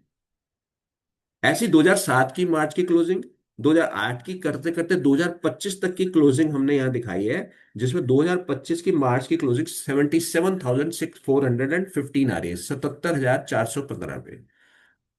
ऐसी 2007 की मार्च की क्लोजिंग, 2008 की करते करते 2025 तक की क्लोजिंग हमने यहां दिखाई है, जिसमें 2025 की मार्च की क्लोजिंग 77,415 आ रही है, 77,415 रुपये।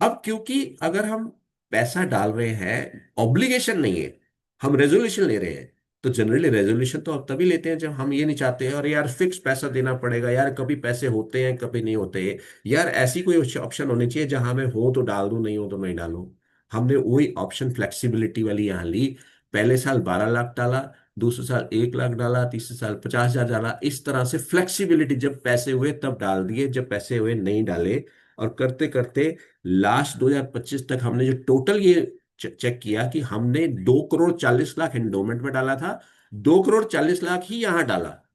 अब क्योंकि अगर हम पैसा डाल रहे हैं, ऑब्लिगेशन नहीं है, हम रेजोल्यूशन ले रहे हैं, तो जनरली रेजोल्यूशन तो अब तभी लेते हैं जब हम ये नहीं चाहते हैं और यार फिक्स पैसा देना पड़ेगा, यार कभी पैसे होते हैं कभी नहीं होते, यार ऐसी कोई ऑप्शन होनी चाहिए जहां मैं हो तो डाल दूं, नहीं हो तो नहीं डालूं। हमने वही ऑप्शन फ्लेक्सिबिलिटी वाली यहाँ ली। पहले साल 12 लाख डाला, दूसरे साल 1 लाख डाला, तीसरे साल 50,000 डाला, इस तरह से फ्लेक्सिबिलिटी, जब पैसे हुए तब डाल दिए, जब पैसे हुए नहीं डाले। और करते करते लास्ट 2025 तक हमने जो टोटल ये चेक किया कि हमने 2,40,00,000 एंडोमेंट में डाला था, 2,40,00,000 ही यहां डाला।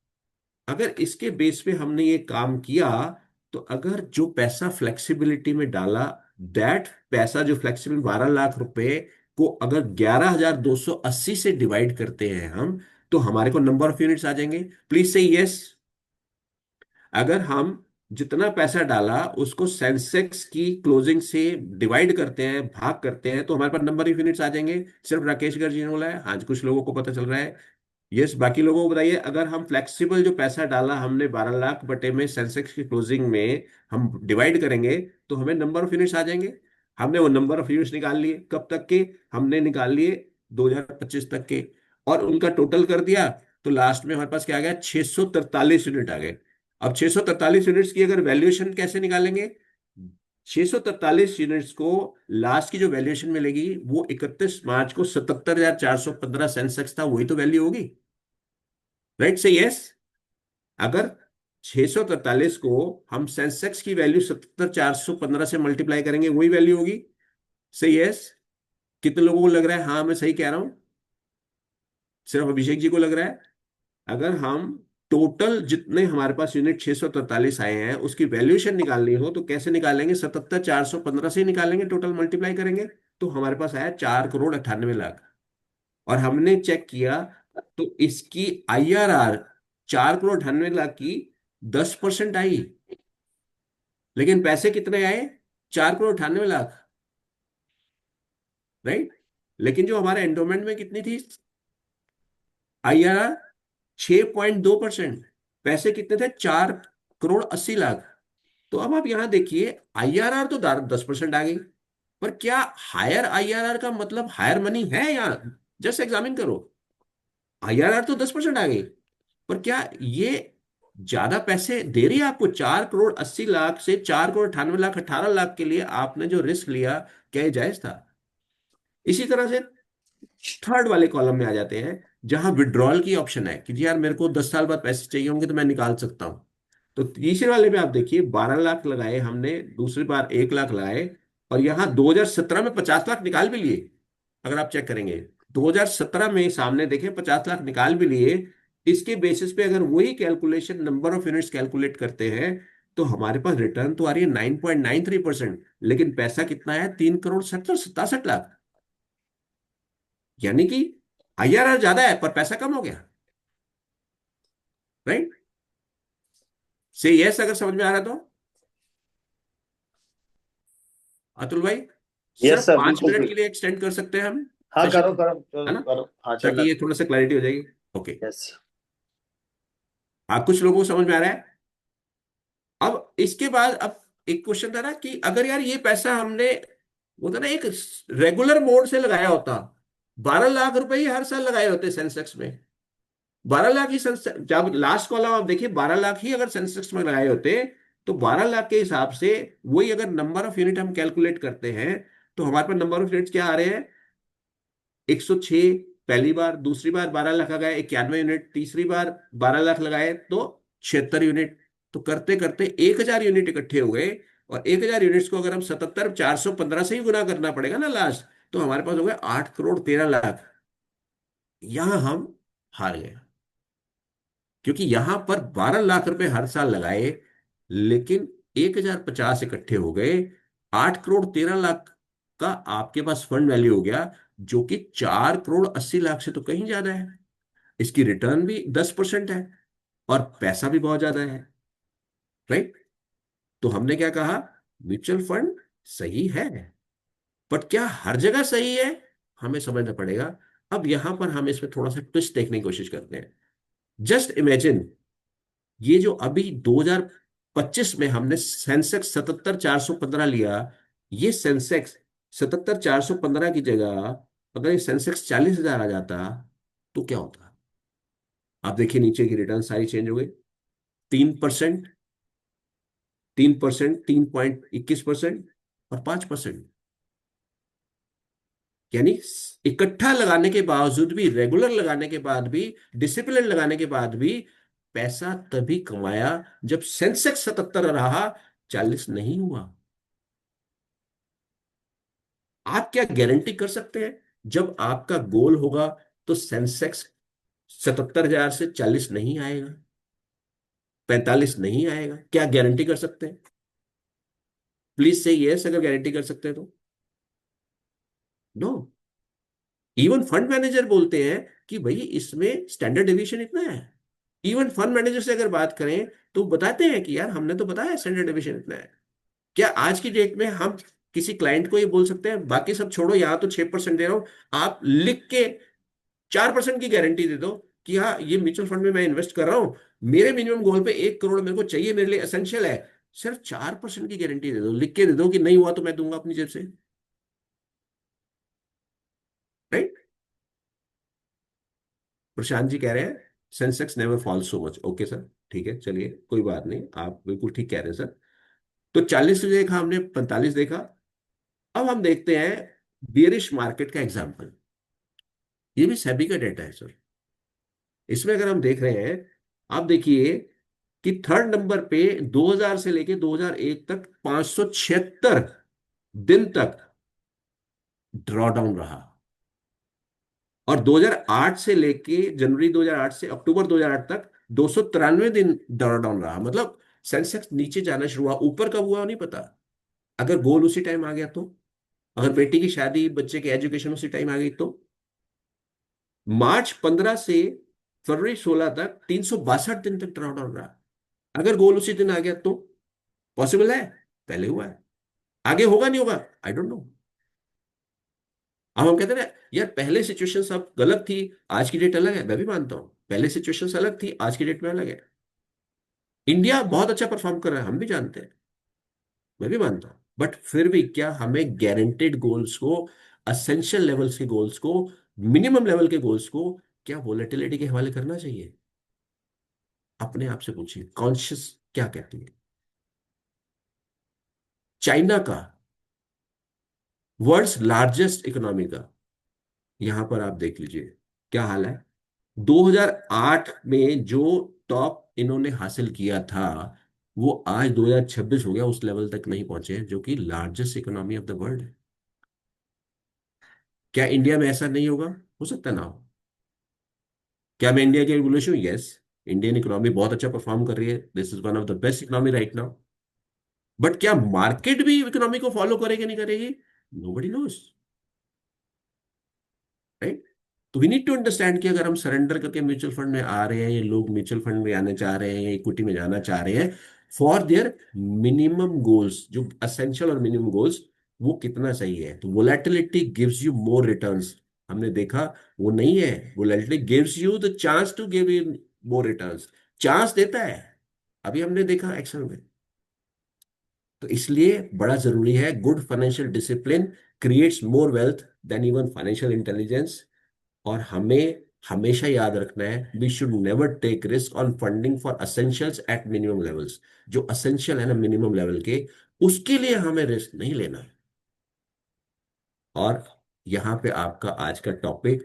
अगर इसके बेस पे हमने ये काम किया, तो अगर जो पैसा फ्लेक्सिबिलिटी में डाला, दैट पैसा जो फ्लेक्सिबल 12 लाख रुपए को अगर 11,280 से डिवाइड करते हैं हम, तो हमारे को नंबर ऑफ यूनिट्स आ जाएंगे। प्लीज से यस। अगर हम जितना पैसा डाला उसको सेंसेक्स की क्लोजिंग से डिवाइड करते हैं, भाग करते हैं, तो हमारे पास नंबर ऑफ यूनिट्स आ जाएंगे। सिर्फ राकेश गर्ग जी ने बोला है, हाँ कुछ लोगों को पता चल रहा है। यस, बाकी लोगों को बताइए, अगर हम फ्लेक्सिबल जो पैसा डाला हमने 12 लाख बटे में सेंसेक्स की क्लोजिंग में हम डिवाइड करेंगे, तो हमें नंबर ऑफ यूनिट्स आ जाएंगे। हमने वो नंबर ऑफ यूनिट्स निकाल लिए, कब तक के? हमने निकाल लिए 2025 तक के, और उनका टोटल कर दिया, तो लास्ट में हमारे पास क्या आ गया? 643 यूनिट आ गए। अब 643 यूनिट्स की अगर वैल्यूएशन कैसे निकालेंगे? 643 यूनिट्स को लास्ट की जो वैल्यूएशन मिलेगी वो 31 मार्च को 77,415 सेंसेक्स था, वही तो वैल्यू होगी, राइट से यस। अगर 643 को हम सेंसेक्स की वैल्यू 77,415 से मल्टीप्लाई करेंगे, वही वैल्यू होगी, से यस। कितने लोगों को लग रहा है हाँ मैं सही कह रहा हूं? सिर्फ अभिषेक जी को लग रहा है? अगर हम टोटल जितने हमारे पास यूनिट 643 आए हैं उसकी वैल्यूएशन निकालनी हो तो कैसे निकालेंगे? 77,415 से ही निकालेंगे, टोटल मल्टीप्लाई करेंगे, तो हमारे पास आया 4,98,00,000। और हमने चेक किया तो इसकी आईआरआर 4,98,00,000 की 10% आई, लेकिन पैसे कितने आए? 4,98,00,000, राइट। लेकिन जो हमारे एंडोमेंट में कितनी थी आईआरआर? 6.2%। पैसे कितने थे? 4,80,00,000। तो अब आप यहां देखिए, आईआरआर तो 10% आ गई, पर क्या हायर आईआरआर का मतलब हायर मनी है? यहाँ जस्ट एग्जामिन करो, आईआरआर तो 10% आ गई, पर क्या ये ज्यादा पैसे दे रही है आपको? 4,80,00,000 से 4,98,00,000, 18 लाख के लिए आपने जो रिस्क लिया, क्या ये जायज था? इसी तरह से थर्ड वाले कॉलम में आ जाते हैं, जहां विड्रॉल की ऑप्शन है कि जी यार मेरे को 10 साल बाद पैसे चाहिए होंगे तो मैं निकाल सकता हूं। तो तीसरे वाले में आप देखिए 12 लाख लगाए हमने, दूसरी बार 1 लाख लगाए, और यहां 2017 में 50 लाख निकाल भी लिए। अगर आप चेक करेंगे 2017 में सामने देखें 50 लाख निकाल भी लिए, इसके बेसिस पे अगर वही calculation number of units calculate करते हैं तो हमारे पास रिटर्न तो आ रही है 9.93%, लेकिन पैसा कितना है 3 करोड़ 70 67 लाख। यानी कि IRR ज्यादा है पर पैसा कम हो गया। राइट? से यस अगर समझ में आ रहा तो अतुल भाई, यस सिर्फ सर, 5 मिनट बिल्कुल। के लिए एक्सटेंड कर सकते हैं हम हाँ, सेशन, करो करो है करो ना, करो, हाँ चलना। ताकि ये थोड़ा सा क्लैरिटी हो जाएगी। ओके। यस। हाँ, कुछ लोगों को समझ में आ रहा है। अब इसके बाद अब एक क्वेश्चन था ना कि अगर यार ये पैसा हमने, वो था ना, एक रेगुलर मोड से लगाया होता, 12 लाख रुपए ही हर साल लगाए होते सेंसेक्स में, 12 लाख ही सेंसेक्स, जब लास्ट कॉलम आप देखिए 12 लाख ही अगर सेंसेक्स में लगाए होते, तो 12 लाख के हिसाब से वही अगर नंबर ऑफ यूनिट हम कैलकुलेट करते हैं तो हमारे पास नंबर ऑफ यूनिट्स क्या आ रहे हैं, 106 पहली बार, दूसरी बार 12 लाख लगाए 91 यूनिट, तीसरी बार 12 लाख लगाए तो 76 यूनिट। तो करते करते 1,000 यूनिट इकट्ठे हो गए, और 1,000 यूनिट्स को अगर हम 77,415 से ही गुना करना पड़ेगा ना लास्ट, तो हमारे पास हो गए 8 करोड़ 13 लाख। यहां हम हार गए, क्योंकि यहां पर 12 लाख रुपए हर साल लगाए, लेकिन 1,050 इकट्ठे हो गए, 8 करोड़ 13 लाख का आपके पास फंड वैल्यू हो गया, जो कि 4 करोड़ 80 लाख से तो कहीं ज्यादा है। इसकी रिटर्न भी 10% है, और पैसा भी बहुत ज्यादा है। राइट? तो हमने क्या कहा, म्यूचुअल फंड सही है, बट क्या हर जगह सही है, हमें समझना पड़ेगा। अब यहां पर हम इसमें थोड़ा सा ट्विस्ट देखने की कोशिश करते हैं। जस्ट इमेजिन, ये जो अभी 2025 में हमने सेंसेक्स 77,415 लिया, ये सेंसेक्स 77,415 की जगह अगर ये सेंसेक्स 40,000 आ जाता तो क्या होता। आप देखिए नीचे की रिटर्न सारी चेंज हो गई, 3%, 3%, 3.21% और 5%। यानी इकट्ठा लगाने के बावजूद भी, रेगुलर लगाने के बाद भी, डिसिप्लिन लगाने के बाद भी, पैसा तभी कमाया जब सेंसेक्स 77 रहा, 40 नहीं हुआ। आप क्या गारंटी कर सकते हैं जब आपका गोल होगा तो सेंसेक्स 77,000 से 40 नहीं आएगा, 45 नहीं आएगा? क्या गारंटी कर सकते हैं? प्लीज से यस अगर गारंटी कर सकते हैं तो। नो। इवन फंड मैनेजर बोलते हैं कि भाई इसमें स्टैंडर्ड डेविएशन इतना है। इवन फंड मैनेजर से अगर बात करें तो बताते हैं कि यार हमने तो बताया स्टैंडर्ड डेविएशन इतना है। क्या आज की डेट में हम किसी क्लाइंट को ये बोल सकते हैं, बाकी सब छोड़ो, यहां तो 6% दे रहा हूं, आप लिख के 4% की गारंटी दे दो कि हाँ ये म्यूचुअल फंड में मैं इन्वेस्ट कर रहा हूं, मेरे मिनिमम गोल पे 1 करोड़ मेरे को चाहिए, मेरे लिए एसेंशियल है, सिर्फ 4% की गारंटी दे दो, लिख के दे दो कि नहीं हुआ तो मैं दूंगा अपनी जेब से। राइट? प्रशांत जी कह रहे हैं Sensex never fall so much. Okay sir, ठीक है, चलिए कोई बात नहीं, आप बिल्कुल ठीक कह रहे हैं सर। तो 40 देखा हमने, 45 देखा। अब हम देखते हैं बियरिश मार्केट का एग्जाम्पल। ये भी सेबी का डेटा है सर। इसमें अगर हम देख रहे हैं, आप देखिए कि थर्ड नंबर पे 2000 से लेके 2001 तक 576 दिन तक ड्रॉडाउन रहा, और 2008 से लेके जनवरी 2008 से अक्टूबर 2008 तक 293 दिन ड्रॉडाउन रहा। मतलब सेंसेक्स नीचे जाना शुरू हुआ, ऊपर कब हुआ नहीं पता। अगर गोल उसी टाइम आ गया तो, अगर बेटी की शादी, बच्चे की एजुकेशन उसी टाइम आ गई तो। मार्च 15 से फरवरी 16 तक 362 दिन तक ड्रॉडाउन रहा। अगर गोल उसी दिन आ गया तो पॉसिबल है, पहले हुआ है, आगे होगा नहीं होगा आई डोंट नो। अब हम कहते हैं ना यार पहले सिचुएशन सब गलत थी, आज की डेट अलग है, मैं भी मानता हूं पहले सिचुएशन अलग थी, आज की डेट में अलग है। इंडिया बहुत अच्छा परफॉर्म कर रहा है, हम भी जानते हैं, मैं भी मानता हूं, बट फिर भी क्या हमें गारंटेड गोल्स को, असेंशियल लेवल्स के गोल्स को, मिनिमम लेवल के गोल्स को क्या वोलेटिलिटी के हवाले करना चाहिए? अपने आप से पूछिए, कॉन्शियस क्या कहती है। चाइना का, वर्ल्ड्स लार्जेस्ट इकोनॉमी का, यहां पर आप देख लीजिए क्या हाल है। 2008 में जो टॉप इन्होंने हासिल किया था, वो आज 2026 हो गया, उस लेवल तक नहीं पहुंचे हैं जो कि largest economy of the world है। क्या इंडिया में ऐसा नहीं होगा? हो सकता है ना हो। क्या मैं इंडिया के बुलिश हूँ? यस, इंडियन इकोनॉमी बहुत अच्छा परफॉर्म कर रही है, this is one of the best economy right now. But क्या मार्केट भी इकोनॉमी को फॉलो करेगी नहीं करेगी? Nobody nose, right? तो वी नीड टू अंडरस्टैंड कि अगर हम सरेंडर करके म्यूचुअल फंड में आ रहे हैं, ये लोग म्यूचुअल फंड में आने चाह रहे हैं, इक्विटी में जाना चाह रहे हैं, फॉर देयर मिनिमम गोल्स, जो असेंशियल और मिनिमम गोल्स, वो कितना सही है। तो volatility gives you more returns. हमने देखा वो नहीं है, volatility gives you the chance to give you more returns, chance देता है। अभी हमने देखा एक्शन में। तो इसलिए बड़ा जरूरी है, good financial discipline creates more wealth than even financial intelligence. और हमें हमेशा याद रखना है, we should never take risk on funding for essentials at minimum levels. जो असेंशियल है ना मिनिमम लेवल के, उसके लिए हमें रिस्क नहीं लेना है। और यहाँ पे आपका आज का टॉपिक,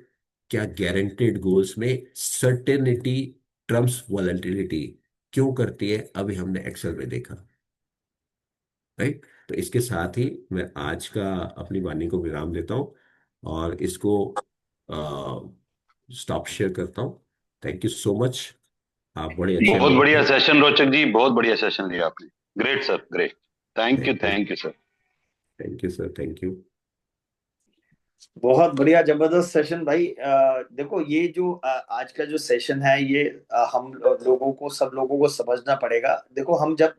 क्या गारंटेड गोल्स में सर्टेनिटी ट्रम्प्स वॉलेटिलिटी क्यों करती है, अभी हमने एक्सेल में देखा, राइट? तो इसके साथ ही मैं आज का अपनी वाणी को विराम देता हूँ और इसको स्टॉप शेयर करता हूँ। थैंक यू सो मच, आप बड़े अच्छे बहुत लोग बढ़िया थे। सेशन रोचक जी, बहुत बढ़िया सेशन दिया आपने। Great sir, great. Thank you, thank you sir. Thank you sir, thank you. बहुत बढ़िया, जबरदस्त सेशन भाई। देखो ये जो आज का जो सेशन है, ये हम लोगों को, सब लोगों को समझना पड़ेगा। देखो हम जब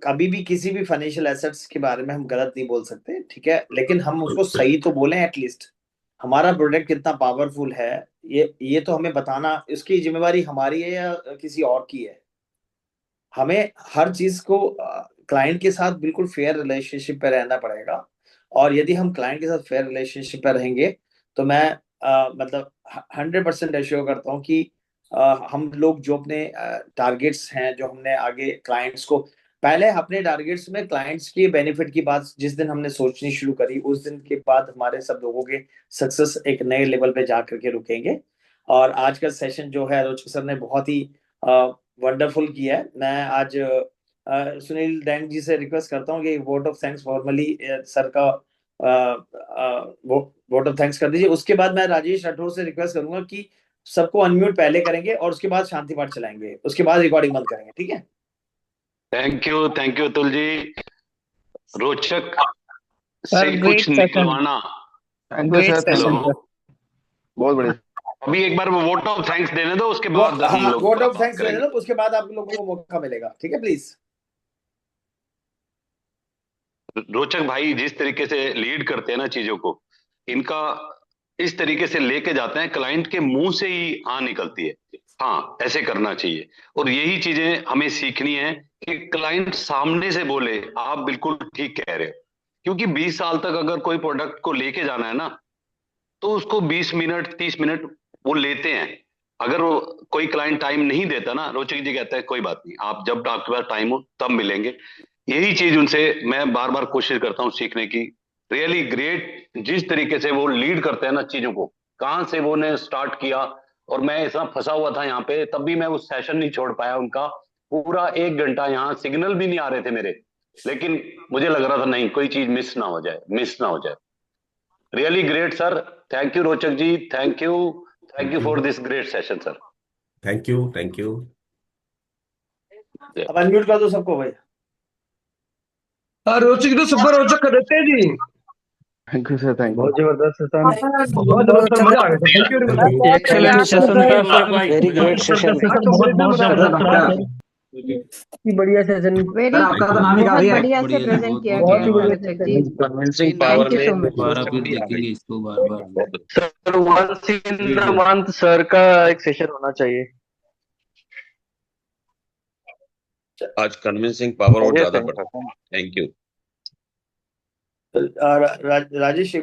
कभी भी किसी भी फाइनेंशियल एसेट्स के बारे में हम गलत नहीं बोल सकते, ठीक है, लेकिन हम उसको सही तो बोलें एटलीस्ट। हमारा प्रोडक्ट कितना पावरफुल है, ये तो हमें बताना, इसकी जिम्मेवारी हमारी है या किसी और की है। हमें हर चीज को क्लाइंट के साथ बिल्कुल फेयर रिलेशनशिप पे रहना पड़ेगा। और यदि हम क्लाइंट के साथ फेयर रिलेशनशिप पे रहेंगे, तो मैं मतलब 100% एश्योर करता हूँ कि हम लोग जो अपने टारगेट्स हैं, जो हमने आगे क्लाइंट्स को, पहले अपने टारगेट्स में क्लाइंट्स की बेनिफिट की बात जिस दिन हमने सोचनी शुरू करी, उस दिन के बाद हमारे सब लोगों के सक्सेस एक नए लेवल पे जा करके रुकेंगे। और आज का सेशन जो है, रोचक सर ने बहुत ही वंडरफुल किया है। मैं आज सुनील डैंग जी से रिक्वेस्ट करता हूँ कि vote of thanks formally sir का वोट ऑफ थैंक्स कर दीजिए। उसके बाद मैं राजेश राठौर से रिक्वेस्ट करूंगा कि सबको अनम्यूट पहले करेंगे और उसके बाद शांति पाठ चलाएंगे, उसके बाद रिकॉर्डिंग बंद करेंगे, ठीक है? Thank you Atul ji. रोचक सर से ग्रेट कुछ सेशन, निकलवाना। Thank you great sir, thank hello, session you. Sir. बहुत बढ़िया। अभी एक बार वोट ऑफ थैंक्स देने दो, उसके वो बाद हम हाँ, लोग वोट ऑफ बात थैंक्स देने करेंगे। दो, उसके बाद आप लोगों को मौका मिलेगा, ठीक है, प्लीज। रोचक भाई जिस तरीके से लीड करते हैं ना चीजों को, इनका इस तरीके से लेके जाते हैं, क्लाइंट के मुंह से ही हाँ निकलती है, हाँ ऐसे करना चाहिए। और यही चीजें हमें सीखनी है कि क्लाइंट सामने से बोले आप बिल्कुल ठीक कह रहे हो। क्योंकि 20 साल तक अगर कोई प्रोडक्ट को लेके जाना है ना, तो उसको 20 मिनट 30 मिनट वो लेते हैं। अगर वो कोई क्लाइंट टाइम नहीं देता ना, रोचक जी कहता है कोई बात नहीं, आप जब आपके पास टाइम हो तब मिलेंगे। यही चीज उनसे मैं बार बार कोशिश करता हूँ सीखने की। रियली ग्रेट, जिस तरीके से वो लीड करते हैं ना चीजों को, कहाँ से वो ने स्टार्ट किया। और मैं इतना फंसा हुआ था यहाँ पे, तब भी मैं उस सेशन नहीं छोड़ पाया उनका। पूरा 1 घंटा यहाँ सिग्नल भी नहीं आ रहे थे मेरे, लेकिन मुझे लग रहा था नहीं कोई चीज मिस ना हो जाए, मिस ना हो जाए। Really great sir. Thank you Rochak ji, thank you. Thank thank you you, for this great session sir. Thank you, thank you. अब अनम्यूट कर दो सबको भाई। रोचक तो सुपर रोचक कर देते हैं जी। Thank you sir, thank you. बहुत जबरदस्त सेशन, बहुत जबरदस्त, मजा आ गया sir. Thank you very much. Excellent session था sir, very great session. Sir बहुत जबरदस्त था सर। बढ़िया सेशन वेरी सर, आपका तो नाम ही बहुत काफी है। बढ़िया से बढ़िया जी, प्रेजेंट बहुत किया बहुत गया बहुत ही है बढ़िया धन्यवाद। Rochak ji. Convincing thank you so much. दोबारा फिर देखेंगे इसको बार बार। Sir once in the month sir का एक सेशन होना चाहिए। आज कन्विंसिंग पावर और ओके ज्यादा सर। बढ़ा। Thank you. राजेश